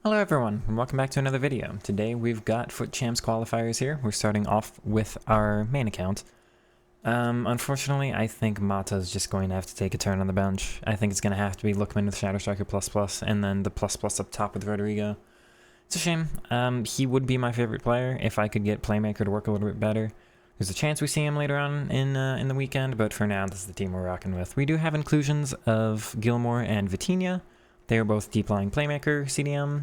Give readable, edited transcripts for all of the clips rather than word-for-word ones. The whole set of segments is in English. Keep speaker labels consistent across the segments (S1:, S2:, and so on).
S1: Hello everyone, and welcome back to another video. Today we've got FUT CHAMPS qualifiers here. We're starting off with our main account. Unfortunately, I think Mata's just going to have to take a turn on the bench. I think it's going to have to be Lookman with Shadow Striker ++, and then the ++ up top with Rodrigo. It's a shame. He would be my favorite player if I could get Playmaker to work a little bit better. There's a chance we see him later on in the weekend, but for now, this is the team we're rocking with. We do have inclusions of Gilmore and Vitinha. They are both deep-lying Playmaker, CDM.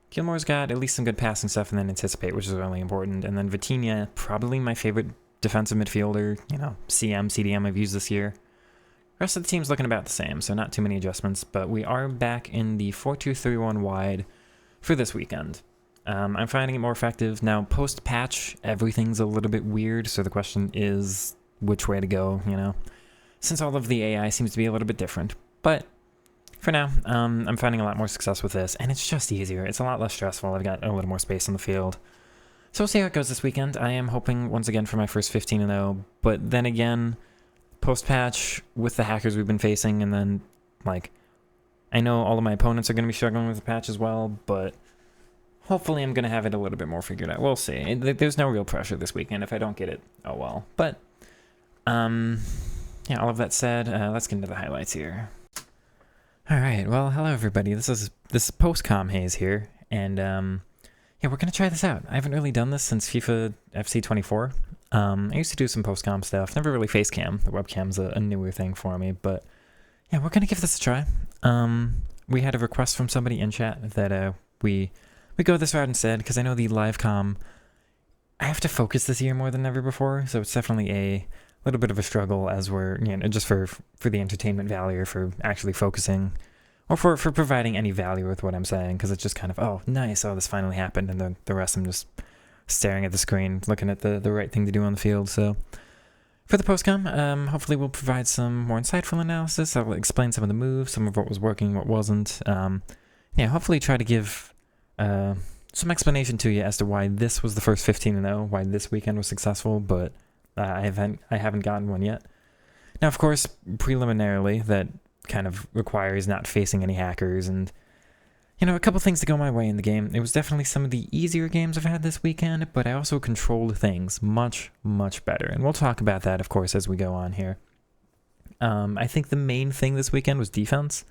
S1: Gilmore's got at least some good passing stuff, and then Anticipate, which is really important. And then Vitinha, probably my favorite defensive midfielder, CM, CDM I've used this year. The rest of the team's looking about the same, so not too many adjustments, but we are back in the 4-2-3-1 wide for this weekend. I'm finding it more effective. Now, post-patch, everything's a little bit weird, so the question is which way to go, since all of the AI seems to be a little bit different. But for now, I'm finding a lot more success with this, and it's just easier. It's a lot less stressful. I've got a little more space on the field. So we'll see how it goes this weekend. I am hoping, once again, for my first 15-0, but then again, post-patch, with the hackers we've been facing, and then, I know all of my opponents are going to be struggling with the patch as well, but hopefully I'm going to have it a little bit more figured out. We'll see. There's no real pressure this weekend. If I don't get it, oh well. But, yeah, all of that said, let's get into the highlights here. Alright, well, hello everybody, this is post-Comm haze here, and yeah, we're gonna try this out. I haven't really done this since FIFA FC 24. I used to do some post-Comm stuff, never really face cam. The webcam's a newer thing for me, but yeah, we're gonna give this a try. We had a request from somebody in chat that we go this route instead, because I know the live comm, I have to focus this year more than ever before, so it's definitely a little bit of a struggle as we're, just for the entertainment value, or for actually focusing, or for providing any value with what I'm saying, because it's just kind of, oh, nice, oh, this finally happened, and the rest I'm just staring at the screen, looking at the right thing to do on the field. So for the postcom, hopefully we'll provide some more insightful analysis. I'll explain some of the moves, some of what was working, what wasn't. Yeah, hopefully try to give some explanation to you as to why this was the first 15-0, why this weekend was successful, but I haven't gotten one yet. Now, of course, preliminarily, that kind of requires not facing any hackers, and, a couple things to go my way in the game. It was definitely some of the easier games I've had this weekend, but I also controlled things much, much better, and we'll talk about that, of course, as we go on here. I think the main thing this weekend was defense.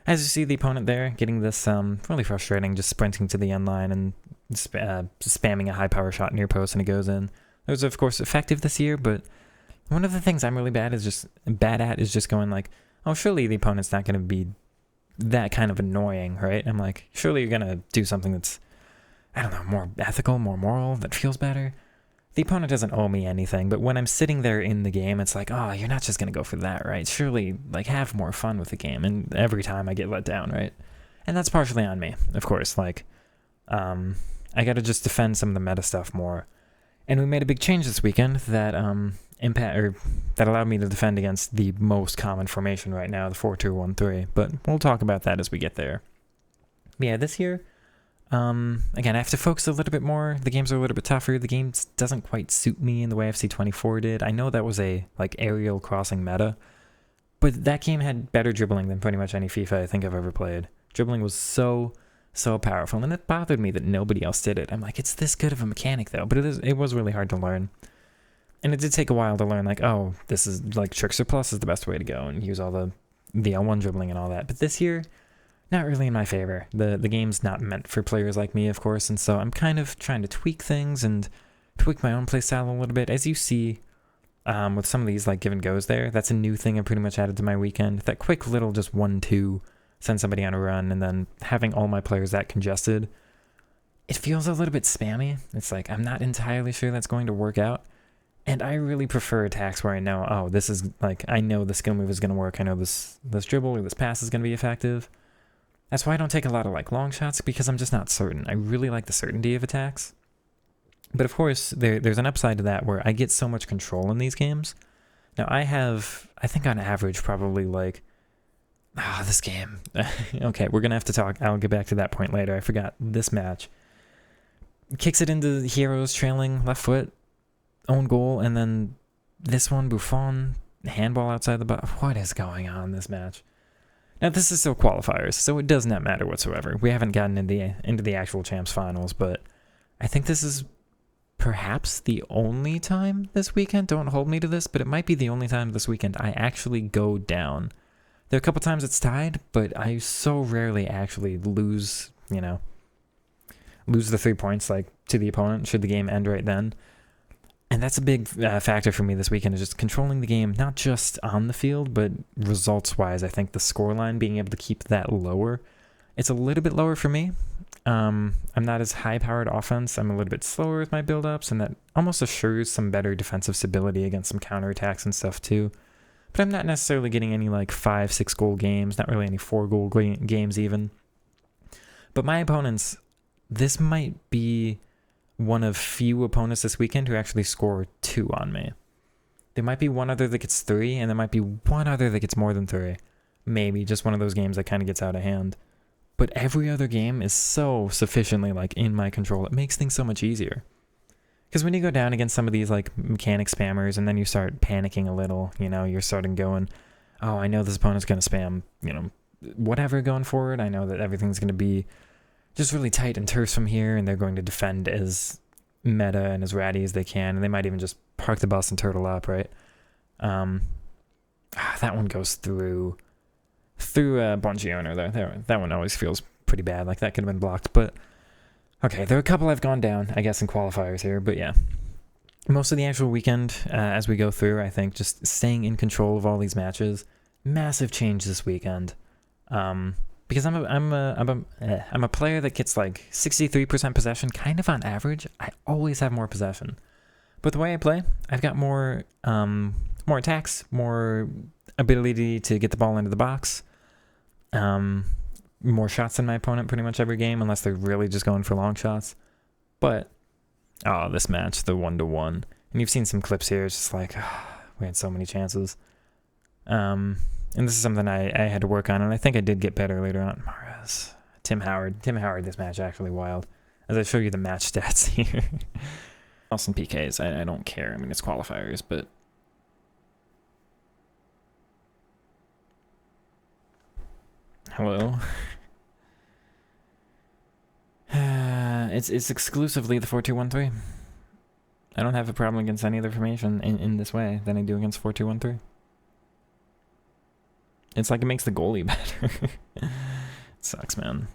S1: As you see the opponent there, getting this really frustrating, just sprinting to the end line and spamming a high-power shot near post, and it goes in. It was, of course, effective this year, but one of the things I'm really bad at is just going like, oh, surely the opponent's not going to be that kind of annoying, right? I'm like, surely you're going to do something that's, I don't know, more ethical, more moral, that feels better. The opponent doesn't owe me anything, but when I'm sitting there in the game, it's like, oh, you're not just going to go for that, right? Surely, have more fun with the game, and every time I get let down, right? And that's partially on me, of course. I got to just defend some of the meta stuff more. And we made a big change this weekend that that allowed me to defend against the most common formation right now, the 4-2-1-3. But we'll talk about that as we get there. But yeah, this year, again, I have to focus a little bit more. The games are a little bit tougher. The game doesn't quite suit me in the way FC 24 did. I know that was a aerial crossing meta, but that game had better dribbling than pretty much any FIFA I think I've ever played. Dribbling was so powerful, and it bothered me that nobody else did it. I'm like, it's this good of a mechanic though, but it was really hard to learn. And it did take a while to learn, oh, this is Trickster Plus is the best way to go, and use all the L1 dribbling and all that. But this year, not really in my favor. The game's not meant for players like me, of course, and so I'm kind of trying to tweak things and tweak my own playstyle a little bit. As you see with some of these give and goes there, that's a new thing I pretty much added to my weekend. That quick little just 1-2, send somebody on a run, and then having all my players that congested, it feels a little bit spammy. It's I'm not entirely sure that's going to work out. And I really prefer attacks where I know, oh, this is, I know the skill move is going to work. I know this dribble or this pass is going to be effective. That's why I don't take a lot of, long shots, because I'm just not certain. I really like the certainty of attacks. But, of course, there's an upside to that where I get so much control in these games. Now, I think on average, probably, this game. Okay, we're going to have to talk. I'll get back to that point later. I forgot this match. Kicks it into the heroes, trailing, left foot, own goal, and then this one, Buffon, handball outside the box. What is going on in this match? Now this is still qualifiers, so it does not matter whatsoever. We haven't gotten into the actual Champs finals, but I think this is perhaps the only time this weekend, don't hold me to this, but it might be the only time this weekend I actually go down. There are a couple times it's tied, but I so rarely actually lose the 3 points like to the opponent should the game end right then. And that's a big factor for me this weekend, is just controlling the game, not just on the field, but results-wise. I think the scoreline, being able to keep that lower, it's a little bit lower for me. I'm not as high-powered offense. I'm a little bit slower with my build-ups, and that almost assures some better defensive stability against some counterattacks and stuff too. But I'm not necessarily getting any like 5-6 goal games, not really any 4 goal games even. But my opponents, this might be one of few opponents this weekend who actually score 2 on me. There might be one other that gets 3, and there might be one other that gets more than 3. Maybe just one of those games that kind of gets out of hand. But every other game is so sufficiently like in my control. It makes things so much easier. Because when you go down against some of these like mechanic spammers and then you start panicking a little, you're starting going, oh, I know this opponent's going to spam, whatever going forward. I know that everything's going to be just really tight and terse from here, and they're going to defend as meta and as ratty as they can, and they might even just park the bus and turtle up, right? That one goes through a Bungie owner there. That one always feels pretty bad. Like that could have been blocked, but okay, there are a couple I've gone down, I guess, in qualifiers here, but yeah. Most of the actual weekend, as we go through, I think just staying in control of all these matches. Massive change this weekend. Because I'm a player that gets like 63% possession, kind of on average. I always have more possession. But the way I play, I've got more attacks, more ability to get the ball into the box, more shots than my opponent pretty much every game, unless they're really just going for long shots. But this match, the 1-1, and you've seen some clips here. It's just like we had so many chances. And this is something I had to work on, and I think I did get better later on. Mahrez, Tim Howard, this match actually wild. As I show you the match stats here. Also PKs, I don't care. I mean, it's qualifiers, but hello. It's exclusively the 4-2-1-3. I don't have a problem against any other formation in this way than I do against 4-2-1-3. It's like it makes the goalie better. It sucks, man.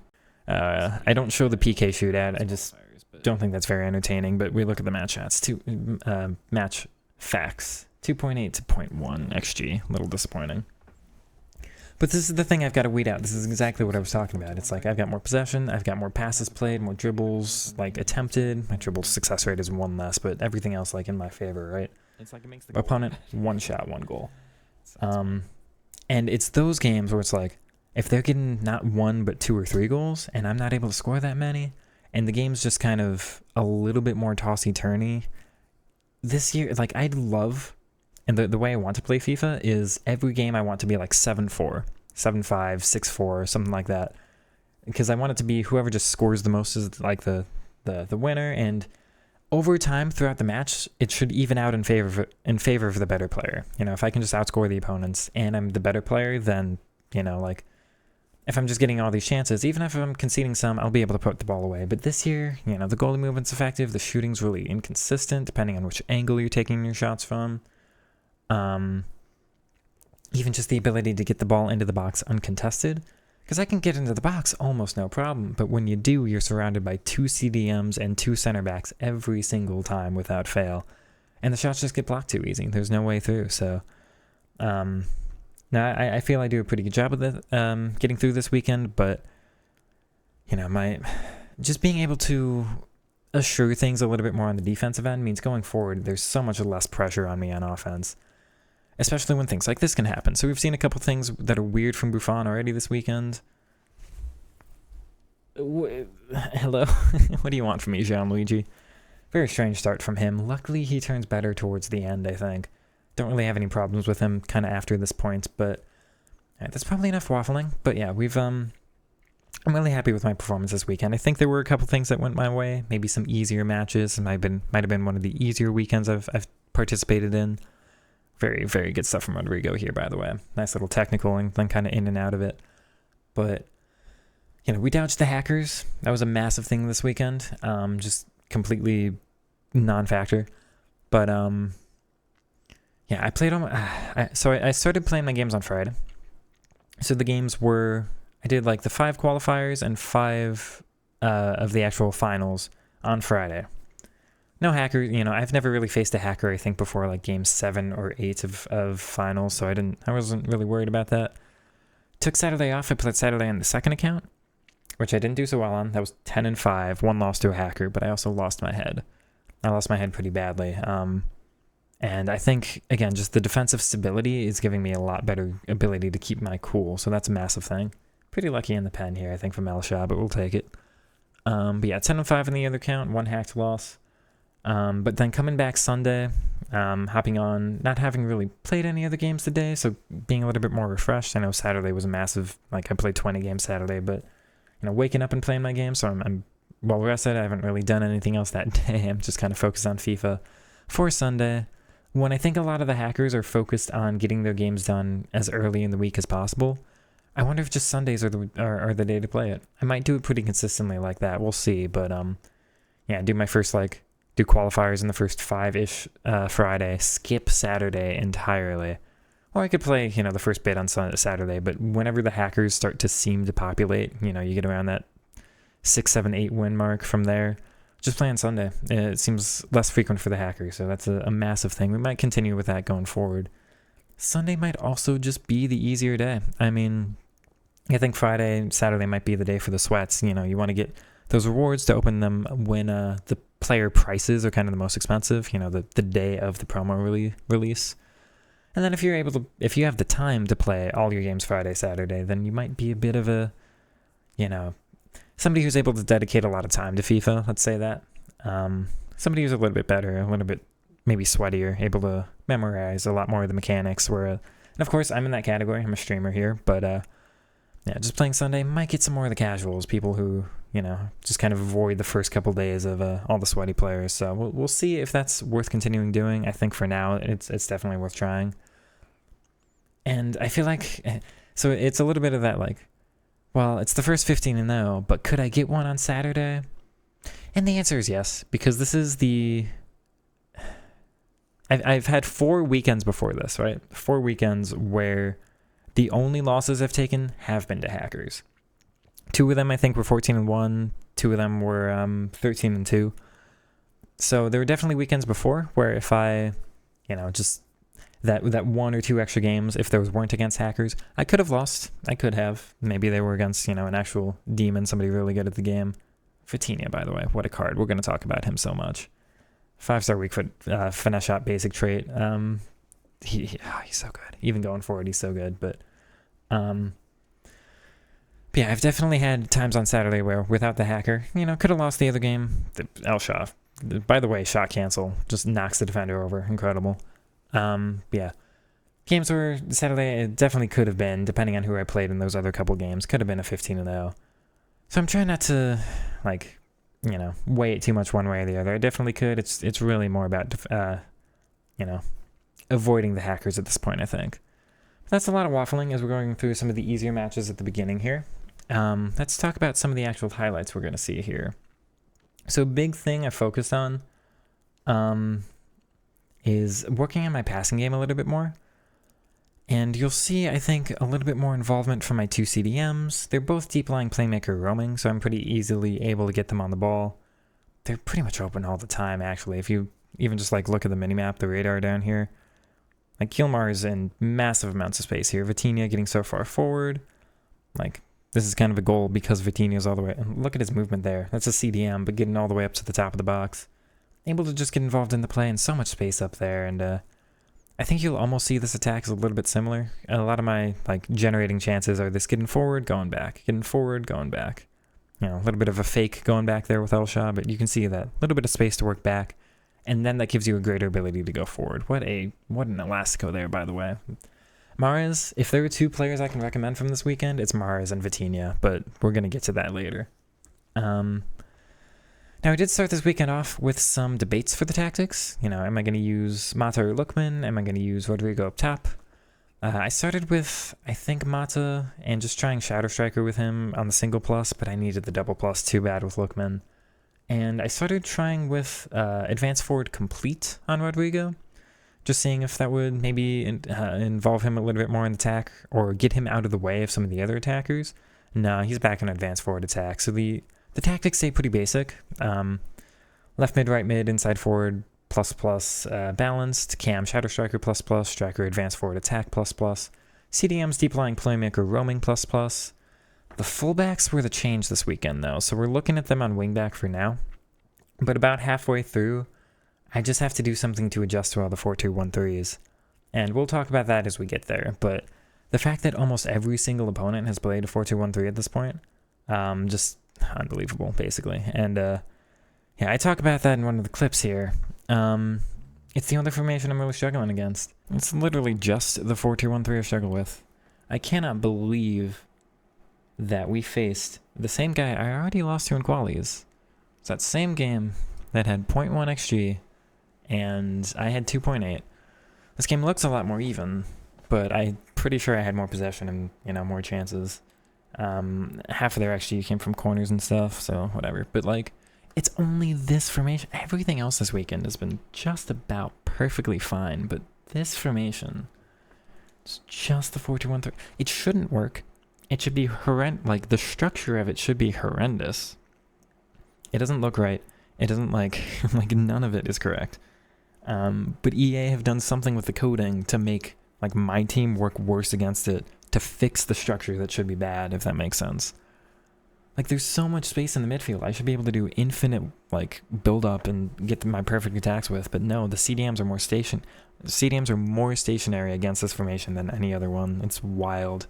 S1: I don't show the PK shootout. I just don't think that's very entertaining. But we look at the match stats. Match facts. 2.8 to 0.1 XG. A little disappointing. But this is the thing I've got to weed out. This is exactly what I was talking about. It's like I've got more possession. I've got more passes played, more dribbles like attempted. My dribble success rate is 1 less, but everything else like in my favor, right? It's like it makes the opponent 1 shot, 1 goal. And it's those games where it's like, if they're getting not 1 but 2 or 3 goals, and I'm not able to score that many, and the game's just kind of a little bit more tossy-turny, this year, like, I'd love, and the way I want to play FIFA is every game I want to be like 7-4, 7-5, 6-4, something like that. Because I want it to be whoever just scores the most is like the winner, and over time throughout the match, it should even out in favor of the better player. If I can just outscore the opponents and I'm the better player, then, like, if I'm just getting all these chances, even if I'm conceding some, I'll be able to put the ball away. But this year, the goalie movement's effective, the shooting's really inconsistent, depending on which angle you're taking your shots from. Even just the ability to get the ball into the box uncontested. Because I can get into the box almost no problem, but when you do, you're surrounded by 2 CDMs and 2 center backs every single time without fail. And the shots just get blocked too easy. There's no way through, so... now, I feel I do a pretty good job of getting through this weekend, but, just being able to assure things a little bit more on the defensive end means going forward, there's so much less pressure on me on offense. Especially when things like this can happen. So we've seen a couple things that are weird from Buffon already this weekend. Hello? What do you want from me, Gianluigi? Very strange start from him. Luckily, he turns better towards the end, I think. Don't really have any problems with him kind of after this point, but that's probably enough waffling. But yeah, I'm really happy with my performance this weekend. I think there were a couple things that went my way. Maybe some easier matches. It might have been one of the easier weekends I've participated in. Very, very good stuff from Rodrigo here, by the way. Nice little technical and then kind of in and out of it. But, we dodged the hackers. That was a massive thing this weekend. Just completely non-factor. But, I played I started playing my games on Friday. So the games were, I did like the 5 qualifiers and 5 of the actual finals on Friday. No hacker, I've never really faced a hacker, I think, before like game 7 or 8 of finals, so I wasn't really worried about that. Took Saturday off. I played Saturday on the second account, which I didn't do so well on. That was 10-5, 1 loss to a hacker, but I also lost my head. I lost my head pretty badly. And I think, again, just the defensive stability is giving me a lot better ability to keep my cool, so that's a massive thing. Pretty lucky in the pen here, I think, from Elsha, but we'll take it. But yeah, 10-5 in the other count, 1 hacked loss. But then coming back Sunday, hopping on, not having really played any other games today, so being a little bit more refreshed. I know Saturday was a massive, I played 20 games Saturday, but, waking up and playing my game, so I'm well rested. I haven't really done anything else that day. I'm just kind of focused on FIFA for Sunday, when I think a lot of the hackers are focused on getting their games done as early in the week as possible. I wonder if just Sundays are the day to play it. I might do it pretty consistently like that. We'll see, but, do my first, do qualifiers in the first 5-ish Friday, skip Saturday entirely. Or I could play, the first bit on Saturday, but whenever the hackers start to seem to populate, you get around that 6, 7, 8 win mark from there, just play on Sunday. It seems less frequent for the hackers, so that's a massive thing. We might continue with that going forward. Sunday might also just be the easier day. I mean, I think Saturday might be the day for the sweats. You want to get those rewards to open them when the player prices are kind of the most expensive, the day of the promo release. And then if you have the time to play all your games Friday, Saturday, then you might be a bit of a, somebody who's able to dedicate a lot of time to FIFA, let's say that. Somebody who's a little bit better, a little bit maybe sweatier, able to memorize a lot more of the mechanics. And of course, I'm in that category. I'm a streamer here, but just playing Sunday might get some more of the casuals, people who, just kind of avoid the first couple days of all the sweaty players. So we'll see if that's worth continuing doing. I think for now, it's definitely worth trying. And I feel like, so it's a little bit of that well, it's the first 15-0, but could I get one on Saturday? And the answer is yes, because this is I've had 4 weekends before this, right? 4 weekends where the only losses I've taken have been to hackers. 2 of them, I think, were 14-1. 2 of them were 13-2. So there were definitely weekends before where if I, just that 1 or 2 extra games, if those weren't against hackers, I could have lost. I could have. Maybe they were against, an actual demon, somebody really good at the game. Vitinha, by the way, what a card. We're going to talk about him so much. 5-star weak foot, finesse shot, basic trait. He's so good. Even going forward, he's so good. But yeah, I've definitely had times on Saturday where without the hacker, could have lost the other game. Elsha, by the way, shot cancel, just knocks the defender over. Incredible. Yeah. Games where Saturday, it definitely could have been, depending on who I played in those other couple games, could have been a 15-0. So I'm trying not to, weigh it too much one way or the other. I definitely could. It's really more about, avoiding the hackers at this point, I think. But that's a lot of waffling as we're going through some of the easier matches at the beginning here. Let's talk about some of the actual highlights we're going to see here. So big thing I focused on is working on my passing game a little bit more. And you'll see, I think, a little bit more involvement from my 2 CDMs. They're both deep-lying playmaker roaming, so I'm pretty easily able to get them on the ball. They're pretty much open all the time, actually. If you even just look at the minimap, the radar down here. Kilmar is in massive amounts of space here. Vitinha getting so far forward. This is kind of a goal because Vitinha's all the way... And look at his movement there. That's a CDM, but getting all the way up to the top of the box. Able to just get involved in the play and so much space up there. And I think you'll almost see this attack as a little bit similar. A lot of my generating chances are this getting forward, going back. Getting forward, going back. A little bit of a fake going back there with Elsha, but you can see that. A little bit of space to work back. And then that gives you a greater ability to go forward. What an Elastico there, by the way. Mahrez, if there are 2 players I can recommend from this weekend, it's Mahrez and Vitinha, but we're going to get to that later. Now, I did start this weekend off with some debates for the tactics. Am I going to use Mata or Lookman? Am I going to use Rodrigo up top? I started with, I think, Mata, and just trying Shadow Striker with him on the single plus, but I needed the double plus too bad with Lookman. And I started trying with Advance Forward Complete on Rodrigo, just seeing if that would maybe involve him a little bit more in the attack, or get him out of the way of some of the other attackers. No, he's back in Advance Forward Attack, so the tactics stay pretty basic. Left mid, right mid, inside forward, plus plus, balanced, Cam, Shadow Striker plus plus, Striker, Advance Forward Attack plus plus, CDMs, Deep Lying Playmaker, Roaming plus plus. The fullbacks were the change this weekend though, so we're looking at them on wingback for now. But about halfway through, I just have to do something to adjust to all the 4-2-1-3s. And we'll talk about that as we get there, but the fact that almost every single opponent has played a 4-2-1-3 at this point, just unbelievable, basically. And yeah, I talk about that in one of the clips here. It's the only formation I'm really struggling against. It's literally just the 4-2-1-3 I struggle with. I cannot believe that we faced the same guy I already lost to in qualies. It's that same game that had 0.1 XG, and I had 2.8. This game looks a lot more even, but I'm pretty sure I had more possession and, you know, more chances. Half of their XG came from corners and stuff, so whatever. But, like, it's only this formation. Everything else this weekend has been just about perfectly fine, but this formation, it's just the 4-2-1-3. It shouldn't work. It should be horrendous. Like, the structure of it should be horrendous. It doesn't look right. It doesn't, like, like, none of it is correct. But EA have done something with the coding to make, like, my team work worse against it, to fix the structure that should be bad, if that makes sense. Like, there's so much space in the midfield. I should be able to do infinite, like, build up and get my perfect attacks with, but no, the CDMs are more stationary against this formation than any other one. It's wild.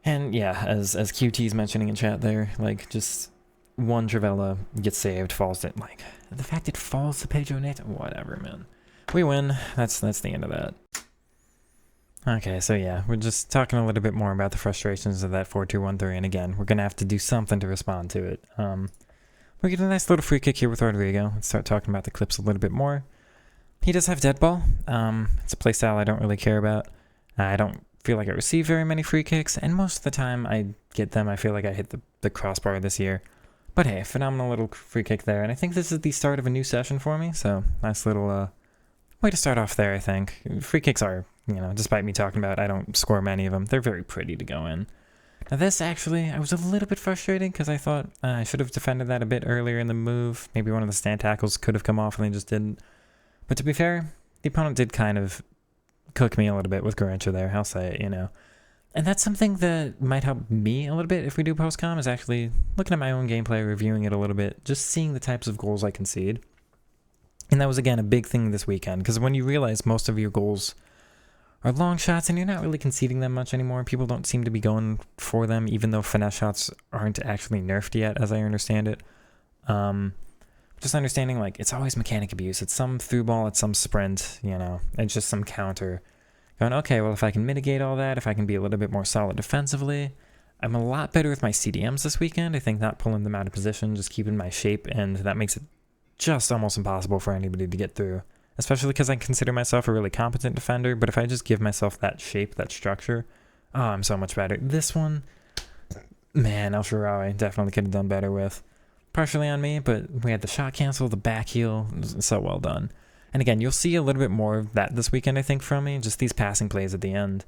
S1: And yeah, as QT's mentioning in chat there, like, just one Travella gets saved, falls to, like, the fact it falls to Pedro Neto, whatever, man. We win. That's the end of that. Okay, so yeah, we're just talking a little bit more about the frustrations of that 4-2-1-3, and again, we're going to have to do something to respond to it. We get a nice little free kick here with Rodrigo. Let's start talking about the clips a little bit more. He does have dead ball. It's a playstyle I don't really care about. I don't feel like I receive very many free kicks, and most of the time I get them, I feel like I hit the crossbar this year. But hey, phenomenal little free kick there, and I think this is the start of a new session for me, so nice little way to start off there, I think. Free kicks are, you know, despite me talking about I don't score many of them, they're very pretty to go in. Now this, actually, I was a little bit frustrated because I thought I should have defended that a bit earlier in the move. Maybe one of the stand tackles could have come off and they just didn't. But to be fair, the opponent did kind of cook me a little bit with Garrincha there, I'll say it, you know. And that's something that might help me a little bit if we do post-com, is actually looking at my own gameplay, reviewing it a little bit, just seeing the types of goals I concede. And that was, again, a big thing this weekend, because when you realize most of your goals are long shots and you're not really conceding them much anymore, people don't seem to be going for them, even though finesse shots aren't actually nerfed yet, as I understand it. Just understanding, like, it's always mechanic abuse. It's some through ball, it's some sprint, you know, it's just some counter. Going, okay, well, if I can mitigate all that, if I can be a little bit more solid defensively, I'm a lot better with my CDMs this weekend. I think not pulling them out of position, just keeping my shape, and that makes it just almost impossible for anybody to get through. Especially because I consider myself a really competent defender, but if I just give myself that shape, that structure, oh, I'm so much better. This one, man, El Shaarawy definitely could have done better with. Partially on me, but we had the shot cancel, the back heel, so well done. And again, you'll see a little bit more of that this weekend, I think, from me, just these passing plays at the end.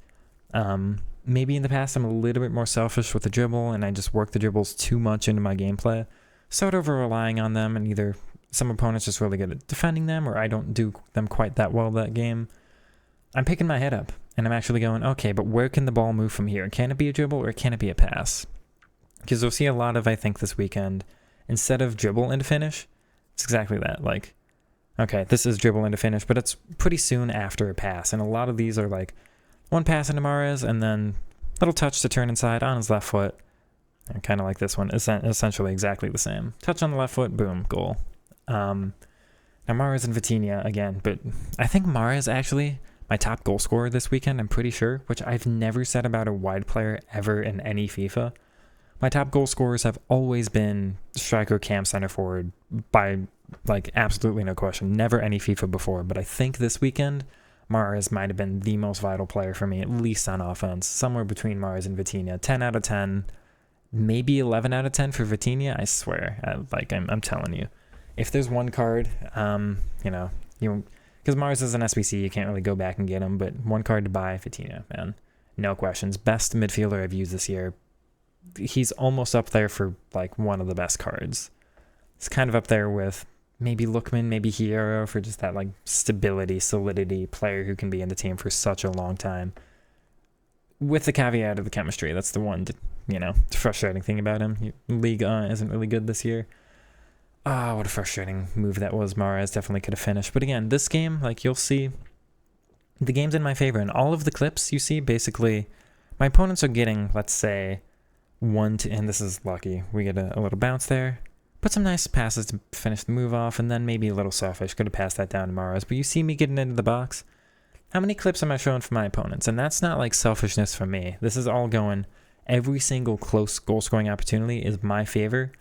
S1: Maybe in the past I'm a little bit more selfish with the dribble, and I just work the dribbles too much into my gameplay. Start over-relying on them, and either some opponents just really good at defending them, or I don't do them quite that well that game. I'm picking my head up, and I'm actually going, okay, but where can the ball move from here? Can it be a dribble, or can it be a pass? Because you'll see a lot of, I think, this weekend, instead of dribble into finish, it's exactly that. Like, okay, this is dribble into finish, but it's pretty soon after a pass. And a lot of these are like one pass into Mahrez and then little touch to turn inside on his left foot. Kind of like this one, essentially exactly the same. Touch on the left foot, boom, goal. Now Mahrez and Vitinha again, but I think Mahrez actually my top goal scorer this weekend, I'm pretty sure, which I've never said about a wide player ever in any FIFA. My top goal scorers have always been striker, cam, center forward, by, like, absolutely no question. Never any FIFA before, but I think this weekend, Mahrez might have been the most vital player for me, at least on offense. Somewhere between Mahrez and Vitinha. 10 out of 10, maybe 11 out of 10 for Vitinha. I swear, I'm telling you. If there's one card, because Mahrez is an SBC, you can't really go back and get him, but one card to buy, Vitinha, man. No questions. Best midfielder I've used this year. He's almost up there for like one of the best cards. It's kind of up there with maybe Lookman, maybe Hierro for just that like stability, solidity player who can be in the team for such a long time. With the caveat of the chemistry, that's the one, frustrating thing about him. League isn't really good this year. Ah, what a frustrating move that was. Mahrez definitely could have finished. But again, this game, like you'll see, the game's in my favor. And all of the clips you see, basically, my opponents are getting, let's say, and this is lucky. We get a little bounce there. Put some nice passes to finish the move off, and then maybe a little selfish. Could have passed that down to Mahrez. But you see me getting into the box. How many clips am I showing for my opponents? And that's not like selfishness for me. This is all going, every single close goal-scoring opportunity is my favor.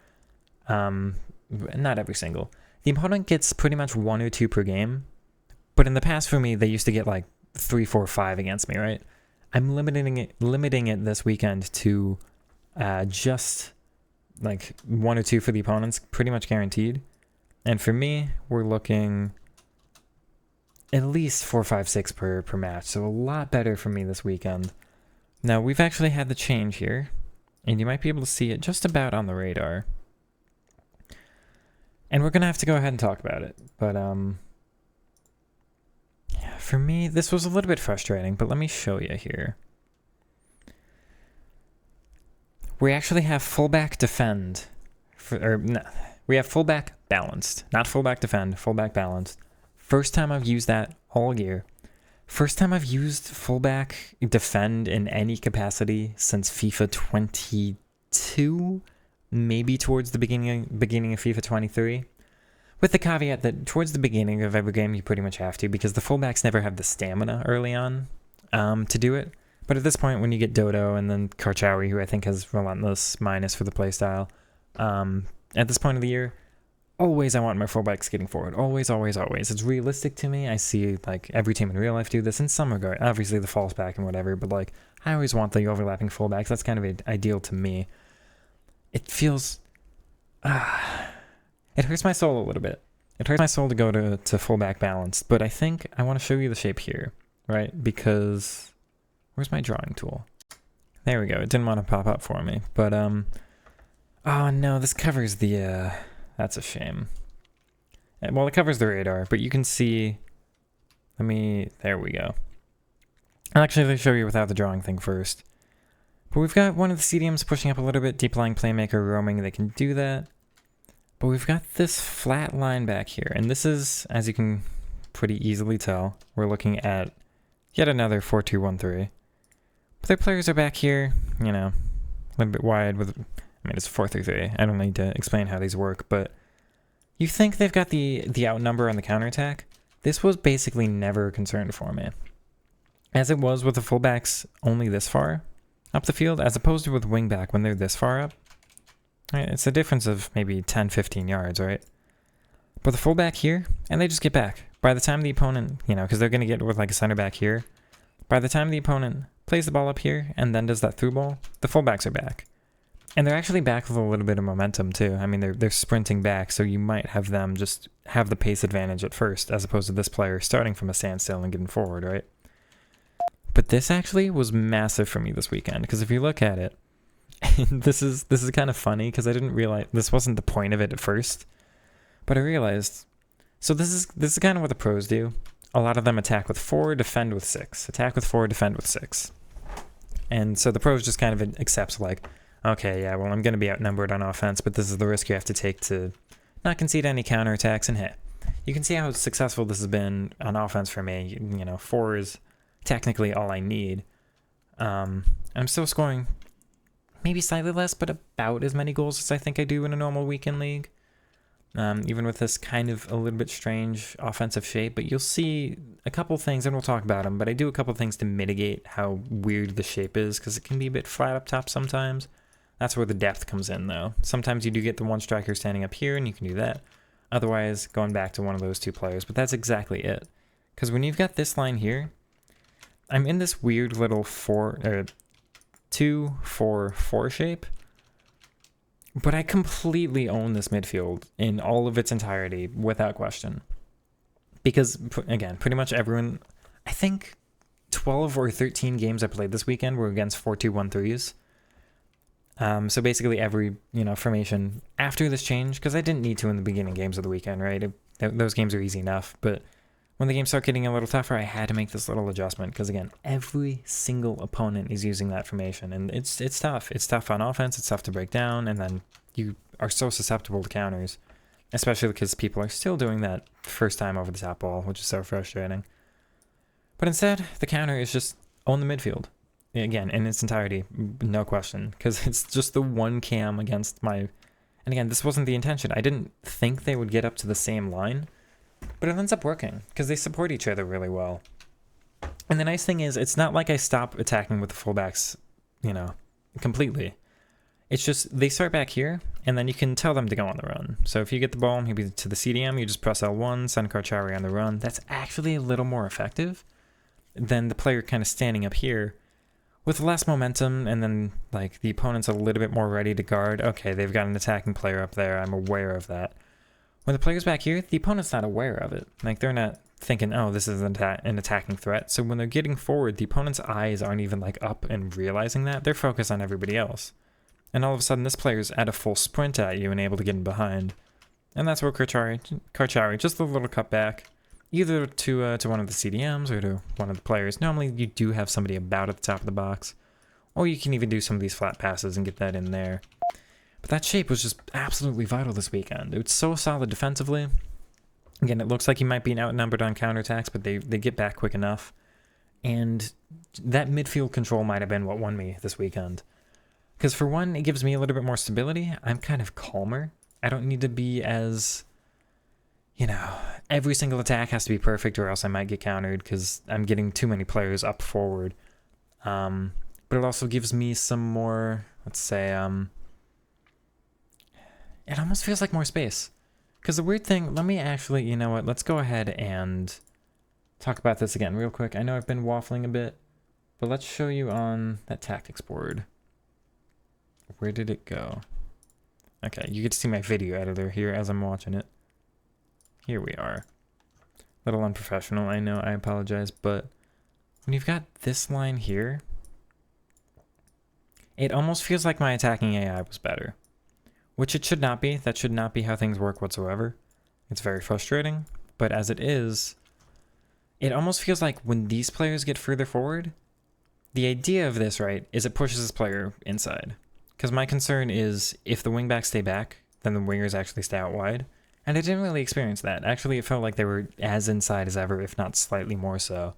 S1: Not every single. The opponent gets pretty much 1 or 2 per game. But in the past for me, they used to get like 3, 4, 5 against me, right? I'm limiting it this weekend to just like 1 or 2 for the opponents, pretty much guaranteed. And for me, we're looking at least 4, 5, 6 per match. So a lot better for me this weekend. Now, we've actually had the change here, and you might be able to see it just about on the radar. And we're going to have to go ahead and talk about it. But yeah, for me, this was a little bit frustrating, but let me show you here. We actually have fullback defend, we have fullback balanced, not fullback defend, fullback balanced. First time I've used that all year. First time I've used fullback defend in any capacity since FIFA 22, maybe towards the beginning of FIFA 23. With the caveat that towards the beginning of every game, you pretty much have to, because the fullbacks never have the stamina early on to do it. But at this point, when you get Dodo and then Karchawi, who I think has relentless minus for the playstyle, at this point of the year, always I want my fullbacks getting forward. Always, always, always. It's realistic to me. I see like every team in real life do this in some regard. Obviously the false back and whatever, but like I always want the overlapping fullbacks. That's kind of ideal to me. It feels... it hurts my soul a little bit. It hurts my soul to go to fullback balanced, but I think I want to show you the shape here, right? Because... where's my drawing tool? There we go. It didn't want to pop up for me, but oh no, this covers the that's a shame. Well, it covers the radar, but you can see, there we go. I'll actually show you without the drawing thing first. But we've got one of the CDMs pushing up a little bit, deep lying playmaker roaming, they can do that. But we've got this flat line back here, and this is, as you can pretty easily tell, we're looking at yet another 4-2-1-3. But their players are back here, a little bit wide with, it's 4-3-3. I don't need to explain how these work, but you think they've got the outnumber on the counterattack? This was basically never a concern for me. As it was with the fullbacks only this far up the field, as opposed to with wingback when they're this far up. Right, it's a difference of maybe 10, 15 yards, right? But the fullback here, and they just get back. By the time the opponent, because they're going to get with like a center back here, by the time the opponent plays the ball up here and then does that through ball, the fullbacks are back. And they're actually back with a little bit of momentum too. They're sprinting back, so you might have them just have the pace advantage at first, as opposed to this player starting from a standstill and getting forward, right? But this actually was massive for me this weekend, because if you look at it, this is kind of funny, because I didn't realize this wasn't the point of it at first, but I realized. So this is kind of what the pros do. A lot of them attack with 4, defend with 6. Attack with 4, defend with 6. And so the pros just kind of accepts like, okay, yeah, well, I'm going to be outnumbered on offense, but this is the risk you have to take to not concede any counterattacks and hit. You can see how successful this has been on offense for me. 4 is technically all I need. I'm still scoring maybe slightly less, but about as many goals as I think I do in a normal weekend league. Even with this kind of a little bit strange offensive shape, but you'll see a couple things, and we'll talk about them, but I do a couple things to mitigate how weird the shape is, because it can be a bit flat up top sometimes. That's where the depth comes in, though. Sometimes you do get the one striker standing up here, and you can do that. Otherwise, going back to one of those 2 players, but that's exactly it. Because when you've got this line here, I'm in this weird little 2-4-4 shape, but I completely own this midfield in all of its entirety without question. Because, again, pretty much everyone, I think 12 or 13 games I played this weekend were against 4-2-1-3s. So basically every, formation after this change, because I didn't need to in the beginning games of the weekend, right? Those games are easy enough, but when the games start getting a little tougher, I had to make this little adjustment, because again, every single opponent is using that formation, and it's tough. It's tough on offense, it's tough to break down, and then you are so susceptible to counters, especially because people are still doing that first time over the top ball, which is so frustrating. But instead, the counter is just own the midfield. Again, in its entirety, no question, because it's just the one cam against my... And again, this wasn't the intention. I didn't think they would get up to the same line, but it ends up working, because they support each other really well. And the nice thing is, it's not like I stop attacking with the fullbacks, completely. It's just, they start back here, and then you can tell them to go on the run. So if you get the ball maybe to the CDM, you just press L1, send Karchawi on the run. That's actually a little more effective than the player kind of standing up here with less momentum, and then the opponent's a little bit more ready to guard. Okay, they've got an attacking player up there. I'm aware of that. When the player's back here, the opponent's not aware of it. They're not thinking, oh, this is an attacking threat. So when they're getting forward, the opponent's eyes aren't even up and realizing that. They're focused on everybody else. And all of a sudden, this player's at a full sprint at you and able to get in behind. And that's where Karchawi, just a little cut back, either to one of the CDMs or to one of the players. Normally, you do have somebody about at the top of the box. Or you can even do some of these flat passes and get that in there. But that shape was just absolutely vital this weekend. It's so solid defensively. Again, it looks like he might be outnumbered on counterattacks, but they get back quick enough. And that midfield control might have been what won me this weekend. Because for one, it gives me a little bit more stability. I'm kind of calmer. I don't need to be as, every single attack has to be perfect or else I might get countered because I'm getting too many players up forward. But it also gives me some more, let's say, it almost feels like more space. Because the weird thing, let me actually, let's go ahead and talk about this again real quick. I know I've been waffling a bit, but let's show you on that tactics board. Where did it go? Okay, you get to see my video editor here as I'm watching it. Here we are. A little unprofessional, I know, I apologize, but when you've got this line here, it almost feels like my attacking AI was better. Which it should not be. That should not be how things work whatsoever. It's very frustrating, but as it is, it almost feels like when these players get further forward, the idea of this, right, is it pushes this player inside. Because my concern is if the wingbacks stay back, then the wingers actually stay out wide. And I didn't really experience that. Actually, it felt like they were as inside as ever, if not slightly more so.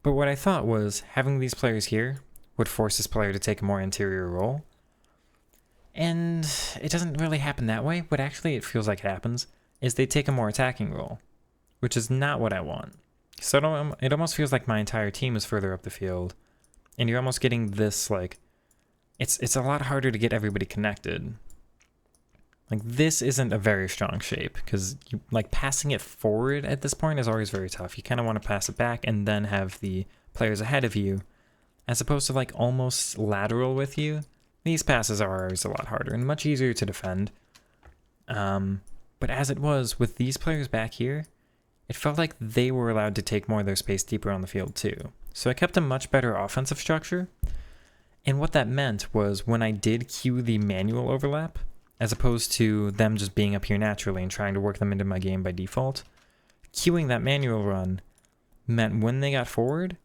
S1: But what I thought was having these players here would force this player to take a more interior role. And it doesn't really happen that way. What actually it feels like it happens is they take a more attacking role, which is not what I want. So it almost feels like my entire team is further up the field. And you're almost getting this, it's a lot harder to get everybody connected. This isn't a very strong shape because passing it forward at this point is always very tough. You kind of want to pass it back and then have the players ahead of you, as opposed to almost lateral with you. These passes are always a lot harder and much easier to defend. But as it was with these players back here, it felt like they were allowed to take more of their space deeper on the field too. So I kept a much better offensive structure. And what that meant was when I did cue the manual overlap, as opposed to them just being up here naturally and trying to work them into my game by default, cueing that manual run meant when they got forward,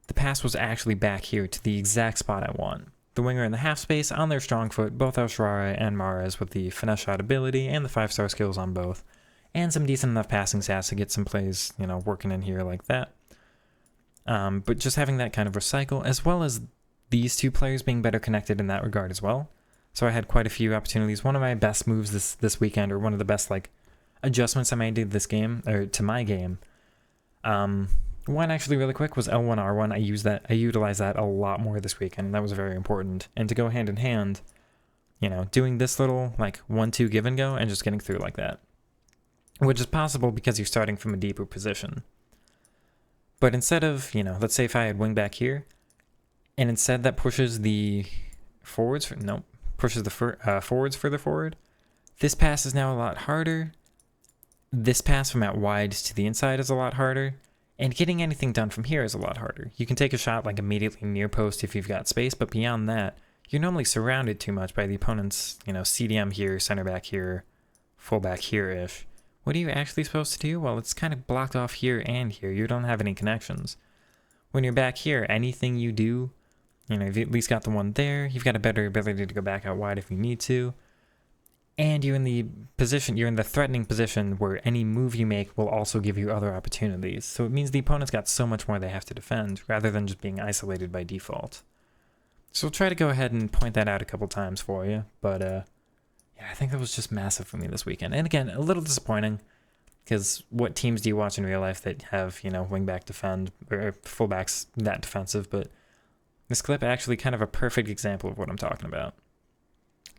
S1: the pass was actually back here to the exact spot I want. The winger in the half space on their strong foot, both Elshrara and Mahrez with the finesse shot ability and the 5-star skills on both, and some decent enough passing stats to get some plays, working in here like that. But just having that kind of recycle, as well as these two players being better connected in that regard as well. So I had quite a few opportunities. One of my best moves this weekend, or one of the best adjustments I made to this game, or to my game. One actually really quick was L1 R1. I utilized that a lot more this weekend, and that was very important. And to go hand in hand, doing this little 1-2 give and go and just getting through like that. Which is possible because you're starting from a deeper position. But instead of, you know, let's say if I had wing back here, and instead that pushes the forwards, pushes the forwards further forward, this pass is now a lot harder. This pass from out wide to the inside is a lot harder. And getting anything done from here is a lot harder. You can take a shot like immediately near post if you've got space, but beyond that, you're normally surrounded too much by the opponent's, you know, CDM here, center back here, full back here-ish. What are you actually supposed to do? Well, it's kind of blocked off here and here. You don't have any connections. When you're back here, anything you do, you know, you've at least got the one there. You've got a better ability to go back out wide if you need to. And you're in the threatening position where any move you make will also give you other opportunities. So it means the opponent's got so much more they have to defend, rather than just being isolated by default. So we'll try to go ahead and point that out a couple times for you. But yeah, I think that was just massive for me this weekend. And again, a little disappointing, because what teams do you watch in real life that have, you know, wingback defend, or fullbacks that defensive? But this clip actually kind of a perfect example of what I'm talking about.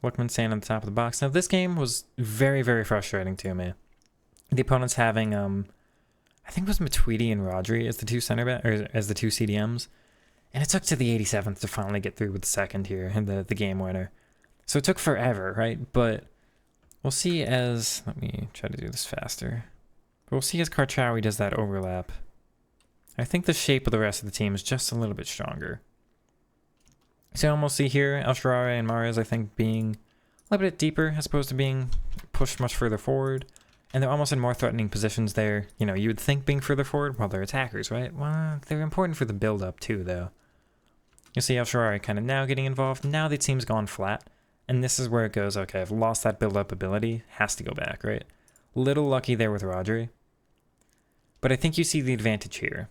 S1: Lookman standing on the top of the box. Now, this game was very, very frustrating to me. The opponent's having, I think it was Matuidi and Rodri as the two center back, or as the two CDMs. And it took to the 87th to finally get through with the second here, and the game winner. So it took forever, right? But we'll see as, let me try to do this faster. But we'll see as Karchawi does that overlap. I think the shape of the rest of the team is just a little bit stronger. So you almost see here, El Shaarawy and Mahrez, I think, being a little bit deeper as opposed to being pushed much further forward. And they're almost in more threatening positions there. You know, you would think being further forward, well, they're attackers, right? Well, they're important for the build-up too, though. You'll see El Shaarawy kind of now getting involved. Now the team's gone flat. And this is where it goes, okay, I've lost that build-up ability. Has to go back, right? Little lucky there with Rodri. But I think you see the advantage here.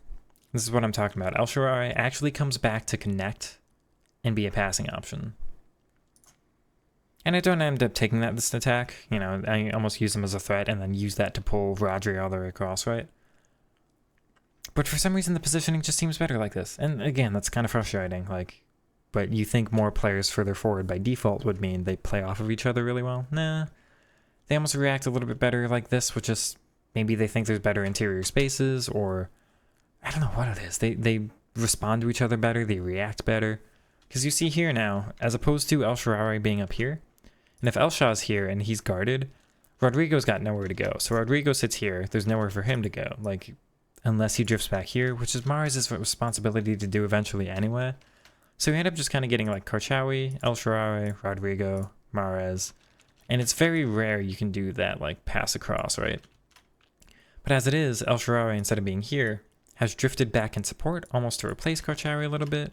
S1: This is what I'm talking about. El Shaarawy actually comes back to connect and be a passing option. And I don't end up taking that this attack. You know, I almost use him as a threat and then use that to pull Rodri all the way across, right? But for some reason, the positioning just seems better like this. And again, that's kind of frustrating. Like, but you think more players further forward by default would mean they play off of each other really well? Nah. They almost react a little bit better like this, which is maybe they think there's better interior spaces, or I don't know what it is. They respond to each other better. They react better. Because you see here now, as opposed to El Shaarawy being up here, and if El Shaw's here and he's guarded, Rodrigo's got nowhere to go. So Rodrigo sits here, there's nowhere for him to go, like, unless he drifts back here, which is Mahrez's responsibility to do eventually anyway. So you end up just kind of getting like Karchawi, El Shaarawy, Rodrigo, Mahrez, and it's very rare you can do that, like, pass across, right? But as it is, El Shaarawy, instead of being here, has drifted back in support, almost to replace Karchawi a little bit,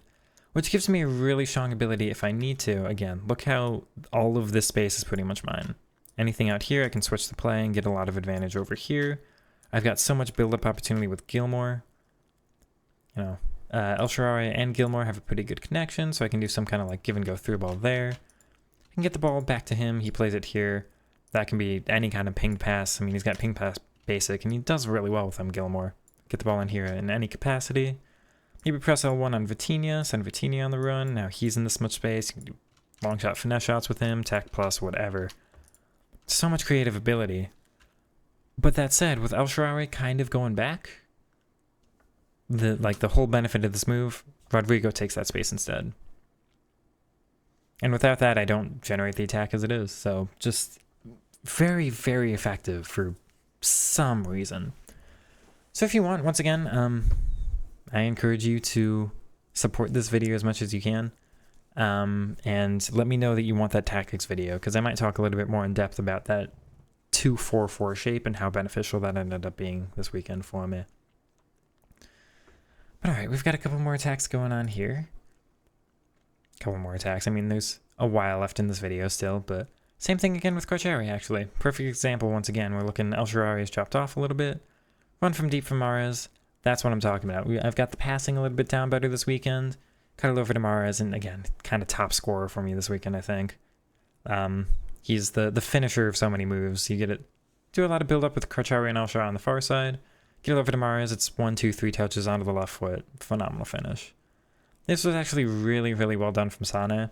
S1: which gives me a really strong ability if I need to. Again, look how all of this space is pretty much mine. Anything out here, I can switch the play and get a lot of advantage over here. I've got so much build-up opportunity with Gilmore. You know, El Shaarawy and Gilmore have a pretty good connection, so I can do some kind of like give and go through ball there. I can get the ball back to him. He plays it here. That can be any kind of ping pass. I mean, he's got ping pass basic, and he does really well with them, Gilmore. Get the ball in here in any capacity. Maybe press L1 on Vitinha, send Vitinha on the run. Now he's in this much space. You can do long shot finesse shots with him, tech plus, whatever. So much creative ability. But that said, with El Shaarawy kind of going back, the whole benefit of this move, Rodrigo takes that space instead. And without that, I don't generate the attack as it is. So just very, very effective for some reason. So if you want, once again, I encourage you to support this video as much as you can. And let me know that you want that tactics video, because I might talk a little bit more in depth about that 2-4-4 shape and how beneficial that ended up being this weekend for me. But alright, we've got a couple more attacks going on here. Couple more attacks. I mean, there's a while left in this video still, but same thing again with Karchawi, actually. Perfect example once again. We're looking, El Shaarawy is chopped off a little bit. Run from deep from Mahrez. That's what I'm talking about. I've got the passing a little bit down better this weekend. Cut it over to Mahrez, and again, kind of top scorer for me this weekend, I think. He's the finisher of so many moves. You get it, do a lot of build up with Karchawi and El Shaarawy on the far side. Get it over to Mahrez. It's 1, 2, 3 touches onto the left foot. Phenomenal finish. This was actually really, really well done from Sane.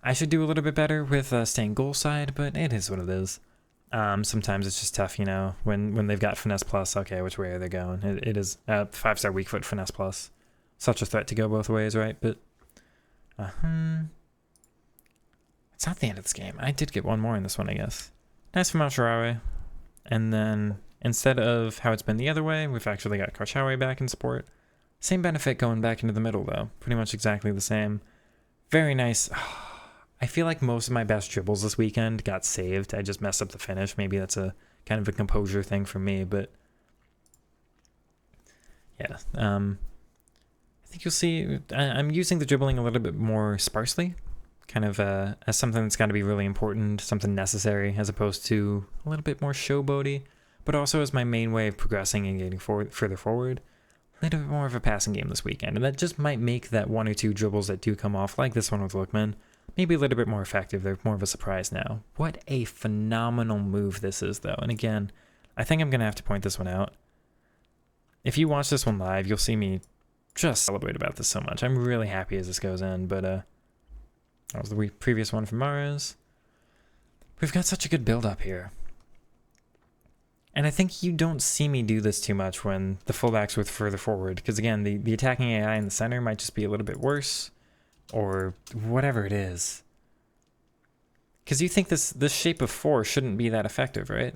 S1: I should do a little bit better with staying goal side, but it is what it is. Sometimes it's just tough, you know, when they've got finesse plus. Okay, which way are they going? It is 5-star weak foot finesse plus. Such a threat to go both ways, right? But it's not the end of this game. I did get one more in this one, I guess. Nice from Alsharawi. And then instead of how it's been the other way, we've actually got Karchawi back in support. Same benefit going back into the middle, though. Pretty much exactly the same. Very nice. I feel like most of my best dribbles this weekend got saved. I just messed up the finish. Maybe that's a kind of a composure thing for me, but yeah. I think you'll see I'm using the dribbling a little bit more sparsely, kind of as something that's got to be really important, something necessary, as opposed to a little bit more showboaty, but also as my main way of progressing and getting further forward. A little bit more of a passing game this weekend, and that just might make that one or two dribbles that do come off, like this one with Lookman, maybe a little bit more effective. They're more of a surprise now. What a phenomenal move this is, though. And again, I think I'm going to have to point this one out. If you watch this one live, you'll see me just celebrate about this so much. I'm really happy as this goes in, but that was the previous one from Mares. We've got such a good build-up here. And I think you don't see me do this too much when the fullbacks were further forward, because again, the attacking AI in the center might just be a little bit worse, or whatever it is. Because you think this shape of 4 shouldn't be that effective, right?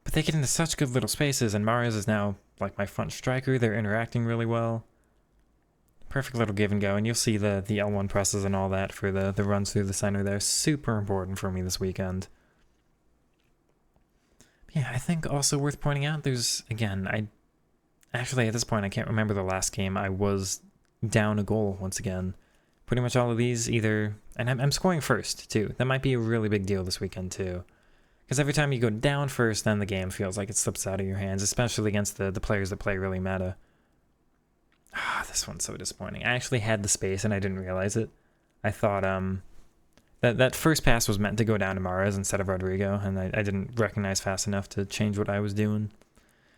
S1: But they get into such good little spaces, and Mares is now like my front striker. They're interacting really well. Perfect little give and go, and you'll see the L1 presses and all that for the runs through the center there. Super important for me this weekend. Yeah, I think also worth pointing out, there's, again, actually at this point I can't remember the last game. I was down a goal once again. Pretty much all of these either, and I'm scoring first too. That might be a really big deal this weekend too. Because every time you go down first, then the game feels like it slips out of your hands, especially against the players that play really meta. This one's so disappointing. I actually had the space and I didn't realize it. I thought that first pass was meant to go down to Mares instead of Rodrigo, and I didn't recognize fast enough to change what I was doing.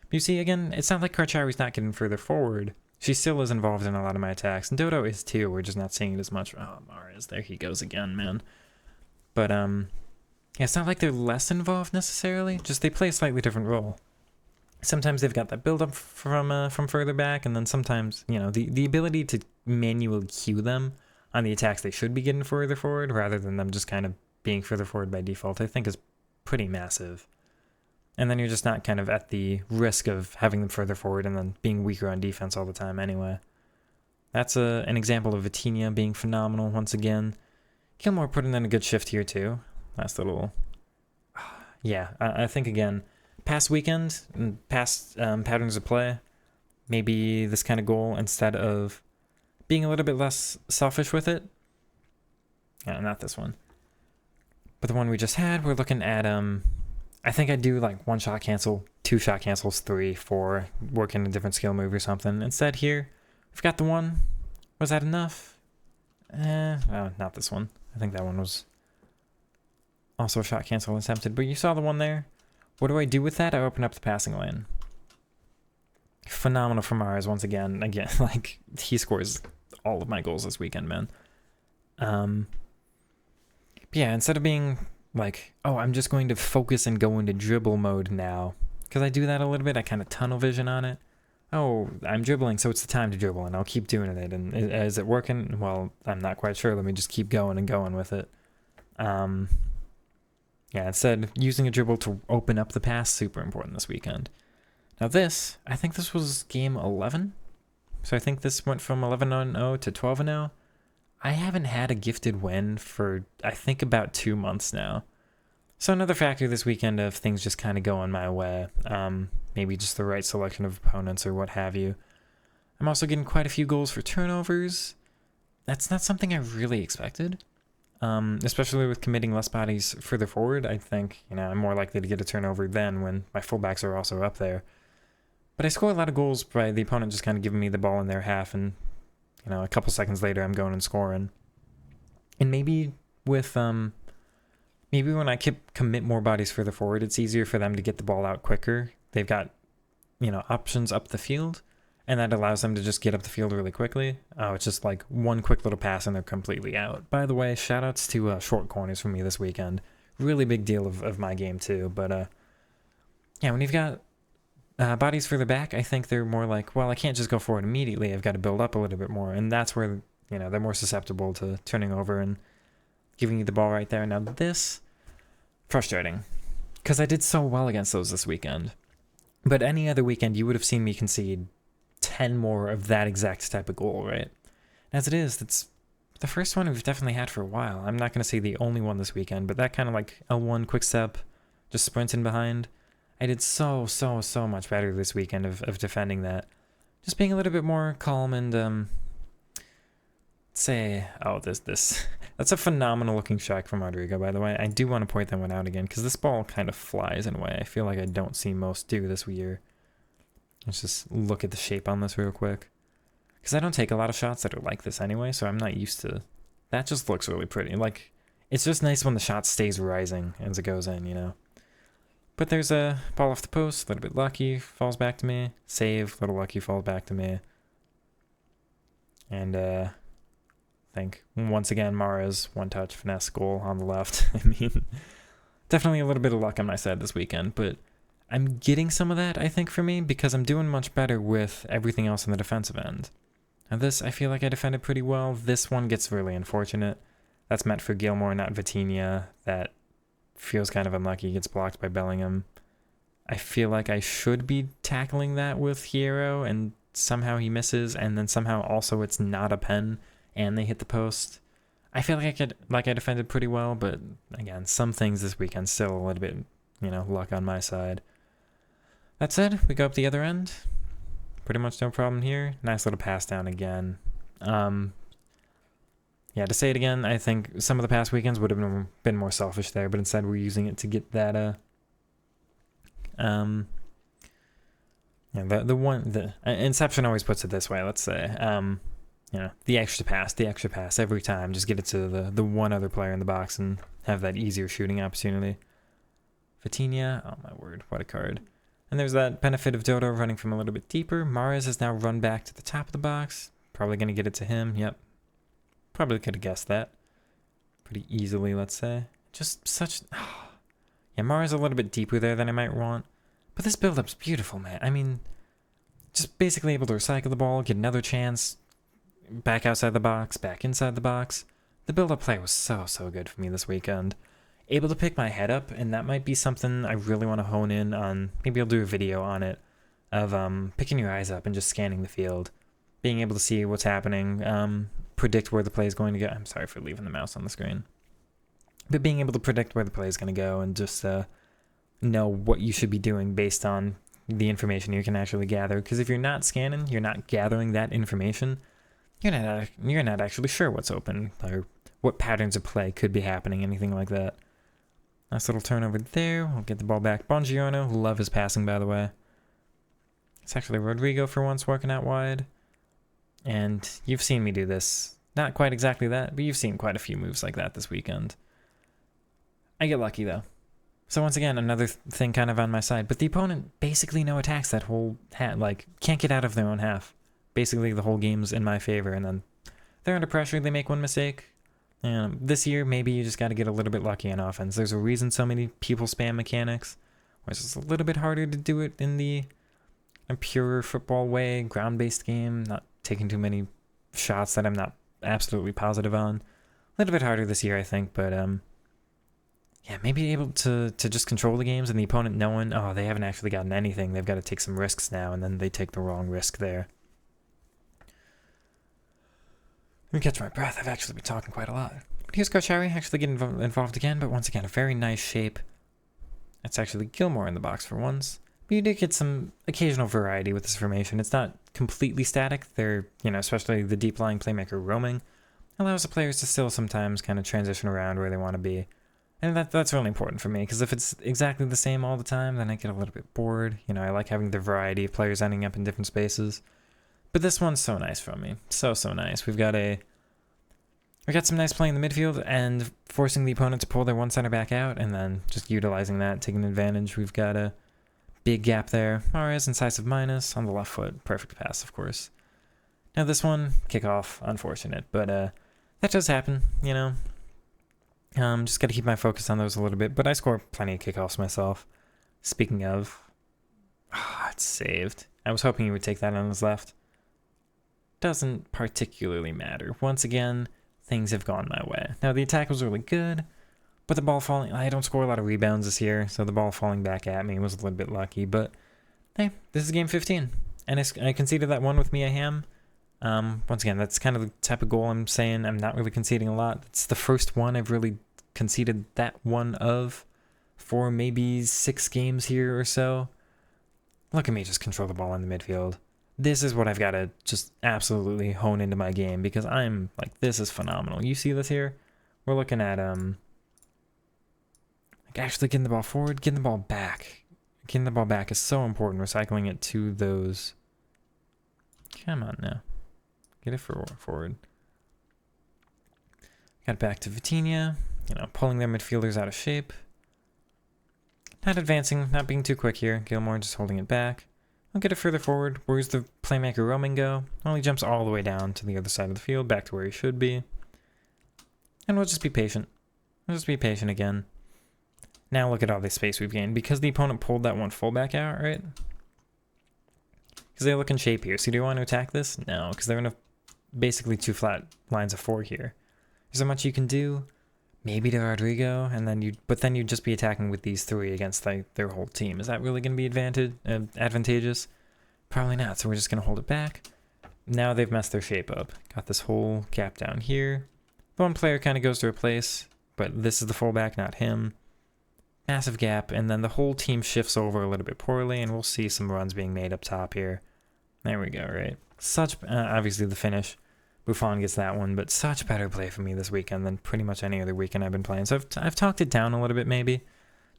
S1: But you see, again, it's not like Karchawi's not getting further forward. She still is involved in a lot of my attacks, and Dodo is too. We're just not seeing it as much. Oh, Mares, there he goes again, man. But yeah, it's not like they're less involved necessarily, just they play a slightly different role. Sometimes they've got that build-up from further back, and then sometimes, you know, the ability to manually cue them on the attacks they should be getting further forward, rather than them just kind of being further forward by default, I think is pretty massive. And then you're just not kind of at the risk of having them further forward and then being weaker on defense all the time anyway. That's an example of Vitinha being phenomenal once again. Gilmore putting in a good shift here too. Last little... Yeah, I think again, past weekend, and past patterns of play, maybe this kind of goal, instead of being a little bit less selfish with it. Not this one. But the one we just had, we're looking at, I think I'd do like 1 shot cancel, 2 shot cancels, 3, 4, working a different skill move or something. Instead here, we've got the one. Was that enough? Not this one. I think that one was also a shot cancel attempted, but you saw the one there. What do I do with that? I open up the passing lane. Phenomenal from Mares once again. Again, like, he scores all of my goals this weekend, man. Yeah, instead of being like, oh, I'm just going to focus and go into dribble mode now, because I do that a little bit. I kind of tunnel vision on it. Oh, I'm dribbling, so it's the time to dribble, and I'll keep doing it. And is it working? Well, I'm not quite sure. Let me just keep going and going with it. Yeah, instead, using a dribble to open up the pass, super important this weekend. Now this, I think this was game 11. So I think this went from 11-0 to 12-0. I haven't had a gifted win for, I think, about 2 months now. So another factor this weekend of things just kind of going my way. Maybe just the right selection of opponents or what have you. I'm also getting quite a few goals for turnovers. That's not something I really expected. Especially with committing less bodies further forward. I think, you know, I'm more likely to get a turnover then when my fullbacks are also up there. But I score a lot of goals by the opponent just kind of giving me the ball in their half, and, you know, a couple seconds later I'm going and scoring. And maybe with, maybe when I commit more bodies further forward, it's easier for them to get the ball out quicker. They've got, you know, options up the field, and that allows them to just get up the field really quickly. Oh, it's just like one quick little pass and they're completely out. By the way, shout outs to short corners from me this weekend. really big deal of my game too. But yeah, when you've got bodies further back, I think they're more like, well, I can't just go forward immediately. I've got to build up a little bit more, and that's where they're more susceptible to turning over and giving you the ball right there. Now this frustrating because I did so well against those this weekend, but any other weekend you would have seen me concede 10 more of that exact type of goal, right? As it is, that's the first one we've definitely had for a while. I'm not going to say the only one this weekend, but that kind of like L1 quick step, just sprinting behind. I did so much better this weekend of defending that. Just being a little bit more calm and this that's a phenomenal looking shot from Rodrigo, by the way. I do want to point that one out again because this ball kind of flies in a way I feel like I don't see most do this year. Let's just look at the shape on this real quick. Because I don't take a lot of shots that are like this anyway, so I'm not used to... That just looks really pretty. Like, it's just nice when the shot stays rising as it goes in. But there's a ball off the post, a little bit lucky, falls back to me. Save, little lucky, falls back to me. And, I think, once again, Mara's one-touch finesse goal on the left. I mean, definitely a little bit of luck on my side this weekend, but I'm getting some of that, I think, for me, because I'm doing much better with everything else on the defensive end. Now this, I feel like I defended pretty well. This one gets really unfortunate. That's meant for Gilmore, not Vitinha. That feels kind of unlucky. He gets blocked by Bellingham. I feel like I should be tackling that with Hierro, and somehow he misses, and then somehow also it's not a pen, and they hit the post. I feel like I defended pretty well, but again, some things this weekend still a little bit, luck on my side. That said, we go up the other end. Pretty much no problem here. Nice little pass down again. Yeah, to say it again, I think some of the past weekends would have been more selfish there, but instead we're using it to get that, Inception always puts it this way, let's say, the extra pass every time, just get it to the one other player in the box and have that easier shooting opportunity. Vitinha, oh my word, what a card. And there's that benefit of Dodo running from a little bit deeper. Mahrez has now run back to the top of the box. Probably going to get it to him. Yep. Probably could have guessed that. Pretty easily, let's say. Just such... Yeah, Mahrez a little bit deeper there than I might want. But this build-up's beautiful, man. I mean, just basically able to recycle the ball, get another chance. Back outside the box, back inside the box. The build-up play was so good for me this weekend. Able to pick my head up, and that might be something I really want to hone in on. Maybe I'll do a video on it of picking your eyes up and just scanning the field, being able to see what's happening, predict where the play is going to go. I'm sorry for leaving the mouse on the screen, but being able to predict where the play is going to go and just know what you should be doing based on the information you can actually gather. Because if you're not scanning, you're not gathering that information, you're not actually sure what's open or what patterns of play could be happening, anything like that. Nice little turnover there. We'll get the ball back. Bongiorno, love his passing, by the way. It's actually Rodrigo for once working out wide. And you've seen me do this. Not quite exactly that, but you've seen quite a few moves like that this weekend. I get lucky, though. So once again, another thing kind of on my side. But the opponent basically no attacks that whole half. Like, can't get out of their own half. Basically, the whole game's in my favor. And then they're under pressure. They make one mistake. And this year, maybe you just got to get a little bit lucky on offense. There's a reason so many people spam mechanics, where it's just a little bit harder to do it in the pure football way, ground-based game, not taking too many shots that I'm not absolutely positive on. A little bit harder this year, I think, but yeah, maybe able to just control the games and the opponent knowing, oh, they haven't actually gotten anything. They've got to take some risks now, and then they take the wrong risk there. Let me catch my breath. I've actually been talking quite a lot. But here's Kochari actually getting involved again, but once again, a very nice shape. It's actually Gilmore in the box for once. But you do get some occasional variety with this formation. It's not completely static. They're, especially the deep-lying playmaker roaming, allows the players to still sometimes kind of transition around where they want to be. And that's really important for me, because if it's exactly the same all the time, then I get a little bit bored. I like having the variety of players ending up in different spaces. But this one's so nice from me. So nice. We got some nice play in the midfield and forcing the opponent to pull their one center back out and then just utilizing that, taking advantage. We've got a big gap there. Mahrez, incisive minus on the left foot. Perfect pass, of course. Now this one, kickoff, unfortunate. But that does happen, Just got to keep my focus on those a little bit, but I score plenty of kickoffs myself. Speaking of, it's saved. I was hoping he would take that on his left. Doesn't particularly matter. Once again, things have gone my way. Now, the attack was really good, but the ball falling... I don't score a lot of rebounds this year, so the ball falling back at me was a little bit lucky, but hey, this is game 15, and I conceded that one with Mia Hamm. Once again, that's kind of the type of goal I'm saying I'm not really conceding a lot. It's the first one I've really conceded that one of for maybe 6 games here or so. Look at me just control the ball in the midfield. This is what I've got to just absolutely hone into my game, because I'm like, this is phenomenal. You see this here? We're looking at like actually getting the ball forward, getting the ball back. Getting the ball back is so important. Recycling it to those. Come on now. Get it forward. Got it back to Vitinha. Pulling their midfielders out of shape. Not advancing, not being too quick here. Gilmore just holding it back. I'll get it further forward. Where's the playmaker roaming go? Well, he jumps all the way down to the other side of the field, back to where he should be. And we'll just be patient. We'll just be patient again. Now look at all this space we've gained. Because the opponent pulled that one fullback out, right? Because they look in shape here. So do you want to attack this? No, because they're in basically 2 flat lines of 4 here. There's so much you can do. Maybe to Rodrigo, and then you'd just be attacking with these 3 against their whole team. Is that really going to be advantageous? Probably not. So we're just going to hold it back. Now they've messed their shape up. Got this whole gap down here. One player kind of goes to replace, but this is the fullback, not him. Massive gap, and then the whole team shifts over a little bit poorly, and we'll see some runs being made up top here. There we go, right? Such, obviously the finish. Buffon gets that one, but such better play for me this weekend than pretty much any other weekend I've been playing. So I've talked it down a little bit, maybe.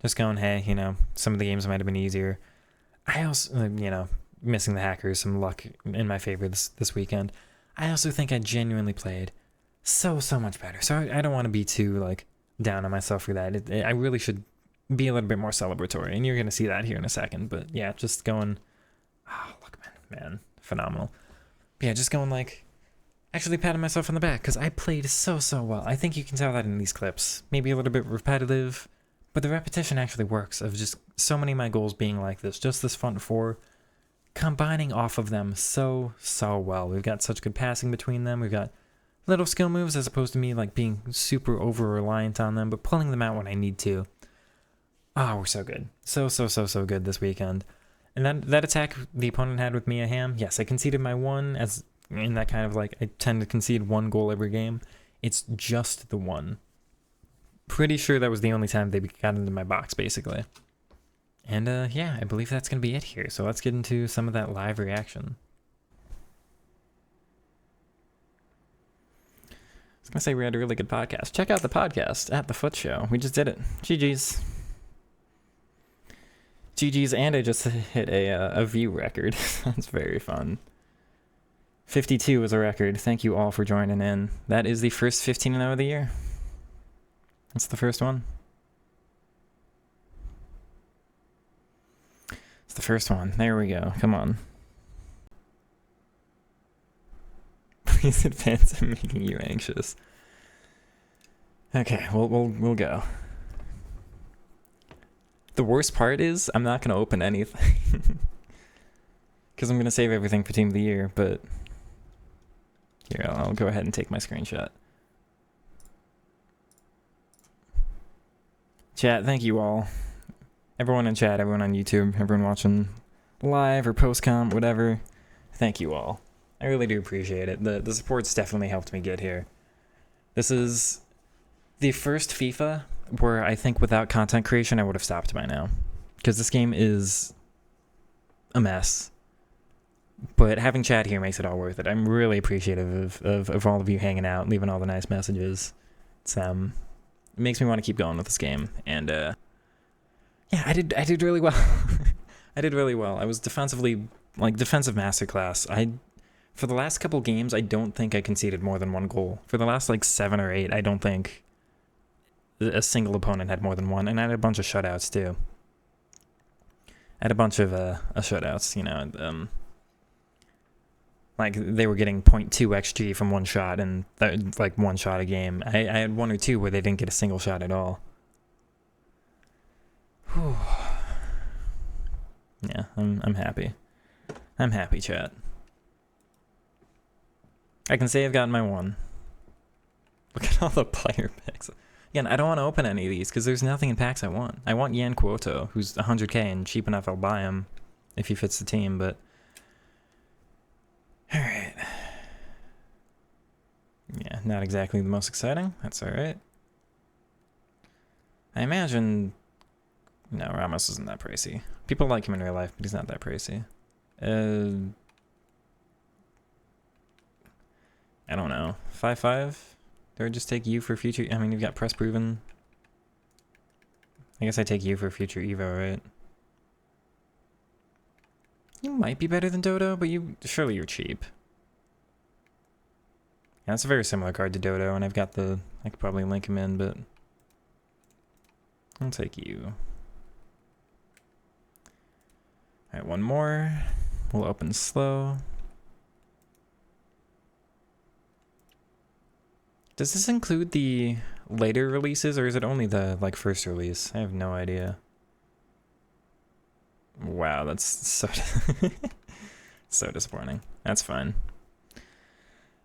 S1: Just going, hey, some of the games might have been easier. I also, missing the hackers, some luck in my favor this weekend. I also think I genuinely played so much better. So I don't want to be too, down on myself for that. I really should be a little bit more celebratory, and you're going to see that here in a second. But yeah, just going, look, man, phenomenal. But yeah, just going actually patting myself on the back, because I played so well. I think you can tell that in these clips. Maybe a little bit repetitive, but the repetition actually works, of just so many of my goals being like this. Just this front 4, combining off of them so well. We've got such good passing between them. We've got little skill moves as opposed to me being super over-reliant on them, but pulling them out when I need to. We're so good. So good this weekend. And that attack the opponent had with Mia Hamm, yes, I conceded my one as... in that kind of I tend to concede 1 goal every game. It's just the one. Pretty sure that was the only time they got into my box, basically. And yeah, I believe that's going to be it here. So let's get into some of that live reaction. I was going to say we had a really good podcast. Check out the podcast at the FUT Show. We just did it. GG's. GG's, and I just hit a view record. That's very fun. 52 is a record. Thank you all for joining in. That is the first 15-0 of the year. That's the first one. It's the first one. There we go. Come on. Please advance. I'm making you anxious. Okay, we'll go. The worst part is I'm not going to open anything. Because I'm going to save everything for Team of the Year, but... here, I'll go ahead and take my screenshot. Chat, thank you all. Everyone in chat, everyone on YouTube, everyone watching live or post-com, whatever. Thank you all. I really do appreciate it. The support's definitely helped me get here. This is the first FIFA where I think without content creation I would have stopped by now. Because this game is a mess. But having chat here makes it all worth it. I'm really appreciative of all of you hanging out, leaving all the nice messages. It's it makes me want to keep going with this game. And yeah, I did really well. I did really well. I was defensively defensive masterclass. For the last couple games, I don't think I conceded more than 1 goal. For the last 7 or 8, I don't think a single opponent had more than 1, and I had a bunch of shutouts too. I had a bunch of shutouts, Like, they were getting 0.2 XG from one shot, and like one shot a game. I had one or two where they didn't get a single shot at all. Whew. Yeah, I'm happy. I'm happy, chat. I can say I've gotten my one. Look at all the player picks. Again, I don't want to open any of these because there's nothing in packs I want. I want Yan Kuoto, who's 100k and cheap enough I'll buy him if he fits the team, but... Alright. Yeah, not exactly the most exciting. That's alright. I imagine... No, Ramos isn't that pricey. People like him in real life, but he's not that pricey. I don't know. 5-5? Do I just take you for future? I mean, you've got press proven. I guess I take you for future Evo, right? You might be better than Dodo, but surely you're cheap. Yeah, it's a very similar card to Dodo, and I've got the... I could probably link him in, but... I'll take you. Alright, one more. We'll open slow. Does this include the later releases, or is it only the, like, first release? I have no idea. Wow, that's so... so disappointing. That's fine.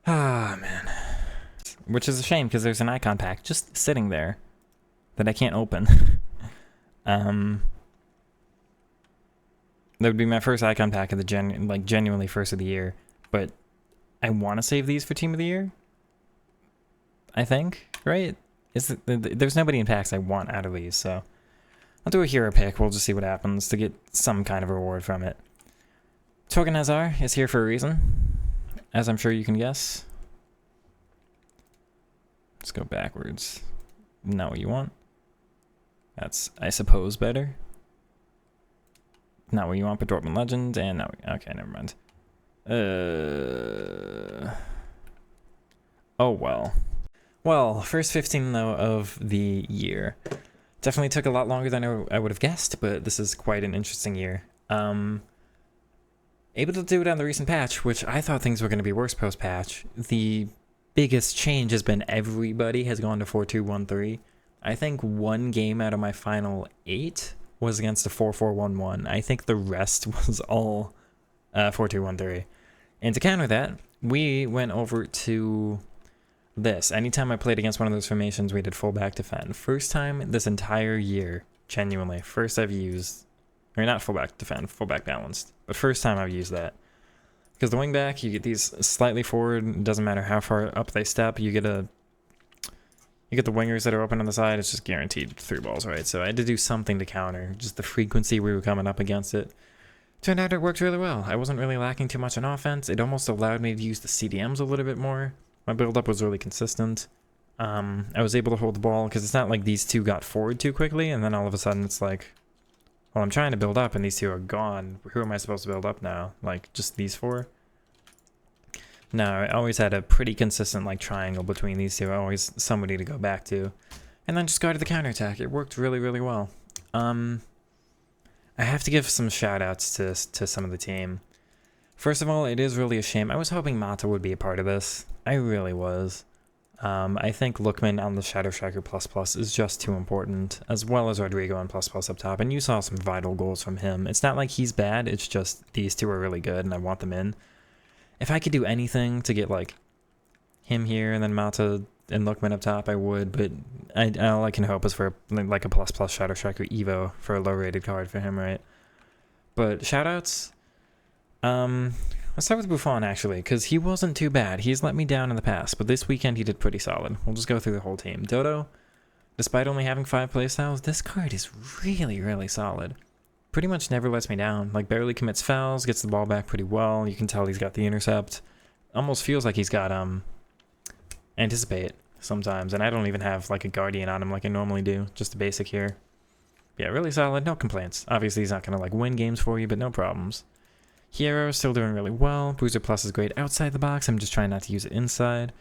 S1: Ah, man. Which is a shame, because there's an icon pack just sitting there that I can't open. That would be my first icon pack of the genuinely first of the year, but I want to save these for Team of the Year. I think, right? There's nobody in packs I want out of these, so I'll do a hero pick. We'll just see what happens to get some kind of reward from it. Token Hazard is here for a reason, as I'm sure you can guess. Let's go backwards. Not what you want. That's, I suppose, better. Not what you want, but Dortmund Legend, and now, okay, never mind. Oh well. Well, first 15 though of the year. Definitely took a lot longer than I would have guessed, but this is quite an interesting year. Able to do it on the recent patch, which I thought things were going to be worse post-patch. The biggest change has been everybody has gone to 4-2-1-3. I think one game out of my final 8 was against a 4-4-1-1. I think the rest was all 4-2-1-3. And to counter that, we went over to this. Anytime I played against one of those formations, we did fullback defend. First time this entire year, genuinely, first I've used, or not fullback defend, fullback balanced, but first time I've used that. Because the wingback, you get these slightly forward, doesn't matter how far up they step, you get the wingers that are open on the side, it's just guaranteed 3 balls, right? So I had to do something to counter, just the frequency we were coming up against it. Turned out it worked really well. I wasn't really lacking too much on offense. It almost allowed me to use the CDMs a little bit more. My build-up was really consistent. I was able to hold the ball, because it's not like these two got forward too quickly, and then all of a sudden it's like, well, I'm trying to build up, and these two are gone. Who am I supposed to build up now? Like, just these 4? No, I always had a pretty consistent, like, triangle between these two. Always somebody to go back to. And then just guarded the counterattack. It worked really, really well. I have to give some shout-outs to some of the team. First of all, it is really a shame. I was hoping Mata would be a part of this. I really was. I think Lookman on the Shadow Striker ++ is just too important, as well as Rodrigo on ++ up top, and you saw some vital goals from him. It's not like he's bad, it's just these two are really good, and I want them in. If I could do anything to get, like, him here and then Mata and Lookman up top, I would, but all I can hope is for, like, a ++ Shadow Striker Evo for a low-rated card for him, right? But shoutouts... let's start with Buffon, actually, because he wasn't too bad. He's let me down in the past, but this weekend he did pretty solid. We'll just go through the whole team. Dodo, despite only having 5 playstyles, this card is really, really solid. Pretty much never lets me down. Like, barely commits fouls, gets the ball back pretty well. You can tell he's got the intercept. Almost feels like he's got, anticipate sometimes, and I don't even have, like, a guardian on him like I normally do. Just a basic here. Yeah, really solid, no complaints. Obviously, he's not going to, like, win games for you, but no problems. Hierro still doing really well. Bruiser Plus is great outside the box. I'm just trying not to use it inside.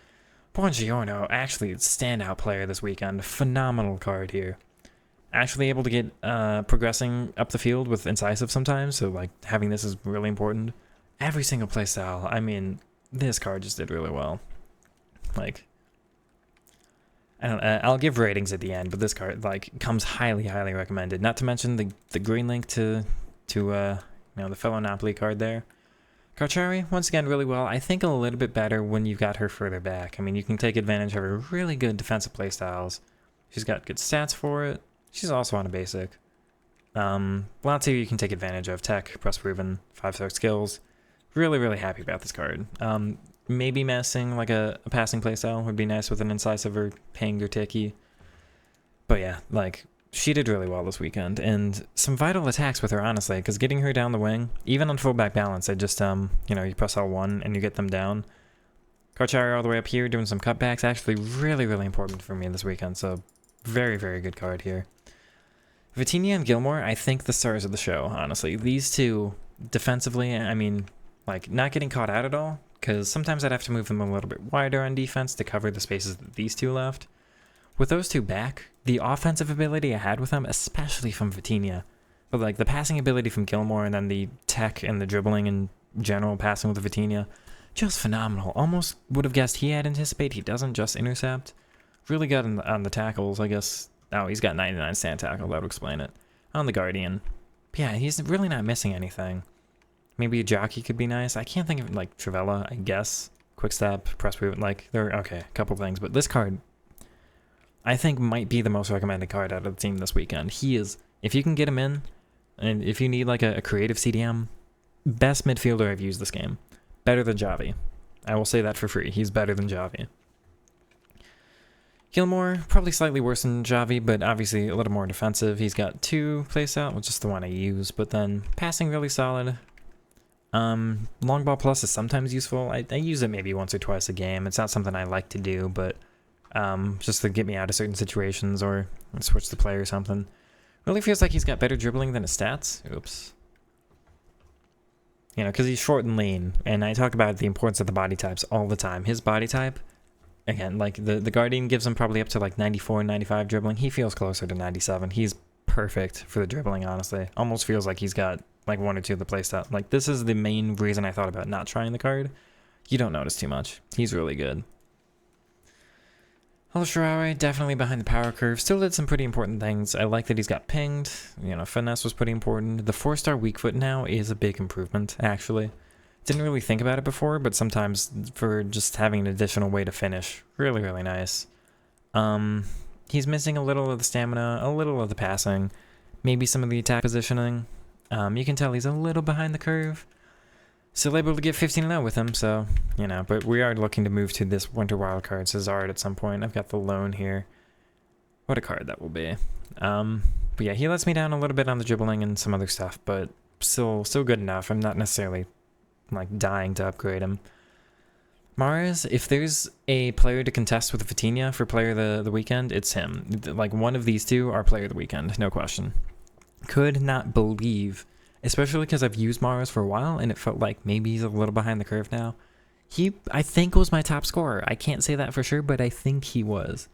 S1: Buongiorno, actually standout player this weekend. Phenomenal card here. Actually able to get progressing up the field with incisive sometimes, so like having this is really important. every single playstyle. I mean, this card just did really well. Like, I'll give ratings at the end, but this card like comes highly recommended. Not to mention the green link to the fellow Napoli card there. Carchari, once again, really well. I think a little bit better when you've got her further back. I mean, you can take advantage of her really good defensive playstyles. She's got good stats for it. She's also on a basic. Lots here you can take advantage of. Tech, press proven, 5-star skills. Really happy about this card. Maybe messing like a passing playstyle would be nice with an incisive or pinged or ticky. But yeah, like, she did really well this weekend, and some vital attacks with her, honestly, because getting her down the wing, even on full back balance, I just, you press L1 and you get them down. Carchari all the way up here doing some cutbacks, actually really important for me this weekend, so very good card here. Vitinha and Gilmore, I think the stars of the show, honestly. These two, defensively, I mean, like, not getting caught out at all, because sometimes I'd have to move them a little bit wider on defense to cover the spaces that these two left. With those two back, the offensive ability I had with them, especially from Vitinha, but like the passing ability from Gilmore and then the tech and the dribbling and general passing with Vitinha, just phenomenal. Almost would have guessed he had anticipate. He doesn't, just intercept. Really good on the tackles, I guess. Oh, he's got 99 stand tackle. That would explain it. On the Guardian. But yeah, he's really not missing anything. Maybe a jockey could be nice. I can't think of, like, Travella, I guess. Quick step, press move, like, there are, okay, a couple things. But this card, I think, might be the most recommended card out of the team this weekend. He is, if you can get him in, and if you need, like, a creative CDM, best midfielder I've used this game. Better than Javi. I will say that for free. He's better than Javi. Gilmore, probably slightly worse than Javi, but obviously a little more defensive. He's got 2 playstyle, which is the one I use, but then passing really solid. Long ball plus is sometimes useful. I use it maybe once or twice a game. It's not something I like to do, but just to get me out of certain situations or switch the play or something. Really feels like he's got better dribbling than his stats. Oops. Because he's short and lean, and I talk about the importance of the body types all the time. His body type, again, like the Guardian gives him probably up to like 94, 95 dribbling. He feels closer to 97. He's perfect for the dribbling, honestly. Almost feels like he's got like 1 or 2 of the playstyle. Like, this is the main reason I thought about not trying the card. You don't notice too much. He's really good. Sharare, definitely behind the power curve. Still did some pretty important things. I like that he's got pinged. Finesse was pretty important. The 4-star weak foot now is a big improvement, actually. Didn't really think about it before, but sometimes for just having an additional way to finish, really nice. He's missing a little of the stamina, a little of the passing, maybe some of the attack positioning. You can tell he's a little behind the curve. Still able to get 15-0 with him, so, but we are looking to move to this Winter Wildcard Cesard at some point. I've got the loan here. What a card that will be. But yeah, he lets me down a little bit on the dribbling and some other stuff, but still good enough. I'm not necessarily, like, dying to upgrade him. Mars, if there's a player to contest with Vitinha for player of the weekend, it's him. Like, one of these two are player of the weekend, no question. Could not believe, especially because I've used Mars for a while, and it felt like maybe he's a little behind the curve now. He, I think, was my top scorer. I can't say that for sure, but I think he was.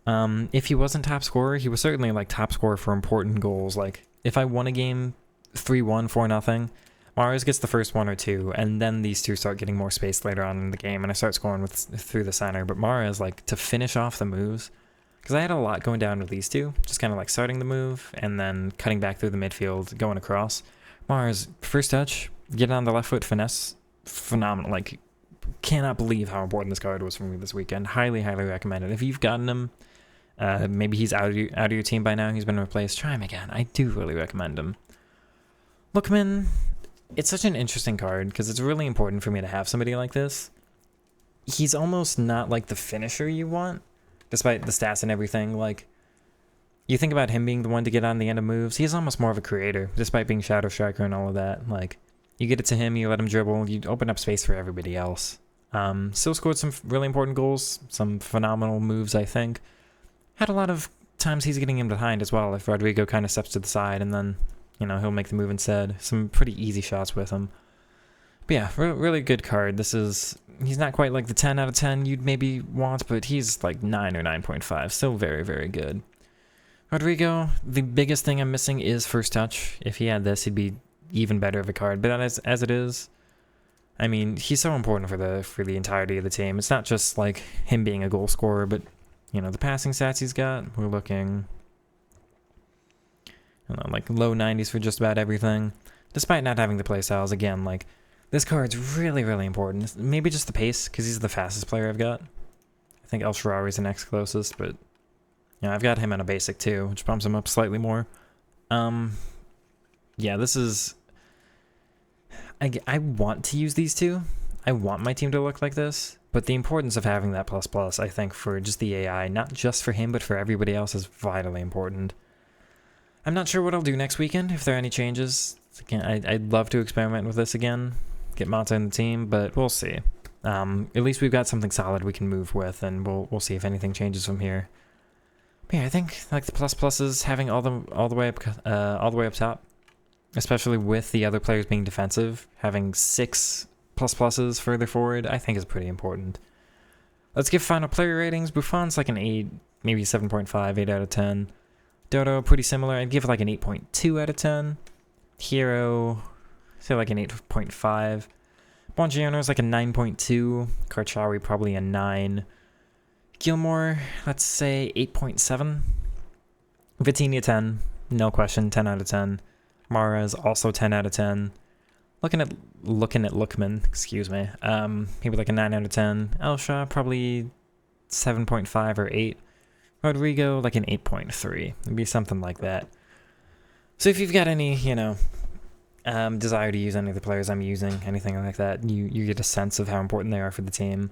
S1: If he wasn't top scorer, he was certainly, like, top scorer for important goals. Like, if I won a game 3-1, 4-0, Mars gets the first 1 or 2, and then these two start getting more space later on in the game, and I start scoring through the center. But Mars, like, to finish off the moves, because I had a lot going down with these two, just kind of like starting the move and then cutting back through the midfield, going across. Mars, first touch, get on the left foot, finesse, phenomenal. Like, cannot believe how important this card was for me this weekend. Highly recommend it. If you've gotten him, maybe he's out of your team by now, he's been replaced, try him again. I do really recommend him. Lookman, it's such an interesting card because it's really important for me to have somebody like this. He's almost not like the finisher you want, despite the stats and everything. Like, you think about him being the one to get on the end of moves, he's almost more of a creator, despite being Shadow Striker and all of that. Like, you get it to him, you let him dribble, you open up space for everybody else. Still scored some really important goals, some phenomenal moves, I think. Had a lot of times he's getting him behind as well, if Rodrigo kind of steps to the side, and then, he'll make the move instead. Some pretty easy shots with him. But yeah, really good card. He's not quite like the 10 out of 10 you'd maybe want, but he's like 9 or 9.5. Still very good. Rodrigo, the biggest thing I'm missing is first touch. If he had this, he'd be even better of a card. But as it is, I mean, he's so important for the entirety of the team. It's not just like him being a goal scorer, but you know, the passing stats he's got. We're looking, I don't know, like low 90s for just about everything. Despite not having the play styles, again, like this card's really, really important. Maybe just the pace, because he's the fastest player I've got. I think El Shaarawy's the next closest, but yeah, I've got him on a basic too, which bumps him up slightly more. Yeah, this is... I want to use these two. I want my team to look like this, but the importance of having that ++, I think, for just the AI, not just for him, but for everybody else, is vitally important. I'm not sure what I'll do next weekend, if there are any changes. Again, I'd love to experiment with this again, get Mata in the team, but we'll see. At least we've got something solid we can move with, and we'll see if anything changes from here. But yeah, I think like the ++s having all the way up top, especially with the other players being defensive, having 6 ++s further forward, I think is pretty important. Let's give final player ratings. Buffon's like an 8, maybe 7.5, 8 out of 10. Dodo, pretty similar. I'd give like an 8.2 out of 10. Hero, say like an 8.5. Buongiorno's like a 9.2. Karchawi probably a 9. Gilmore, let's say 8.7. Vitinha 10, no question, 10 out of 10. Mara's also 10 out of 10. Looking at Lookman, excuse me, maybe like a 9 out of 10. Elsha, probably 7.5 or 8. Rodrigo, like an 8.3. It'd be something like that. So if you've got any, you know, desire to use any of the players I'm using, anything like that, you get a sense of how important they are for the team.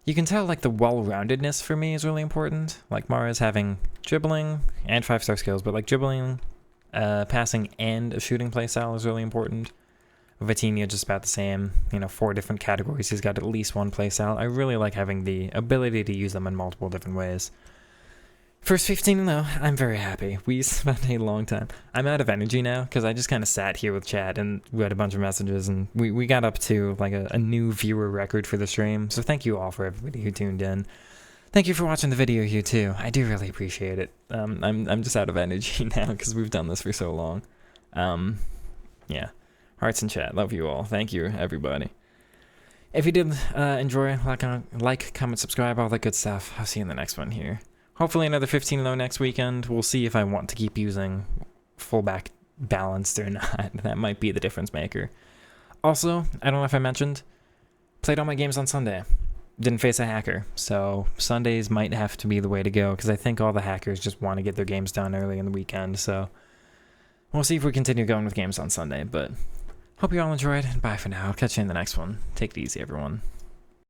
S1: You can tell, like, the well-roundedness for me is really important. Like, Mara's having dribbling and 5-star skills, but, like, dribbling, passing, and a shooting playstyle is really important. Vitinha, just about the same. You know, 4 different categories. He's got at least one playstyle. I really like having the ability to use them in multiple different ways. First 15, though, I'm very happy. We spent a long time. I'm out of energy now, because I just kind of sat here with chat and read a bunch of messages, and we got up to, like, a new viewer record for the stream, so thank you all for everybody who tuned in. Thank you for watching the video here, too. I do really appreciate it. I'm just out of energy now, because we've done this for so long. Yeah. Hearts in chat. Love you all. Thank you, everybody. If you did enjoy, like, comment, subscribe, all that good stuff. I'll see you in the next one here. Hopefully another 15-0 next weekend. We'll see if I want to keep using fullback balanced or not. That might be the difference maker. Also, I don't know if I mentioned, played all my games on Sunday. Didn't face a hacker, so Sundays might have to be the way to go, because I think all the hackers just want to get their games done early in the weekend, so we'll see if we continue going with games on Sunday, but hope you all enjoyed, and bye for now. I'll catch you in the next one. Take it easy, everyone.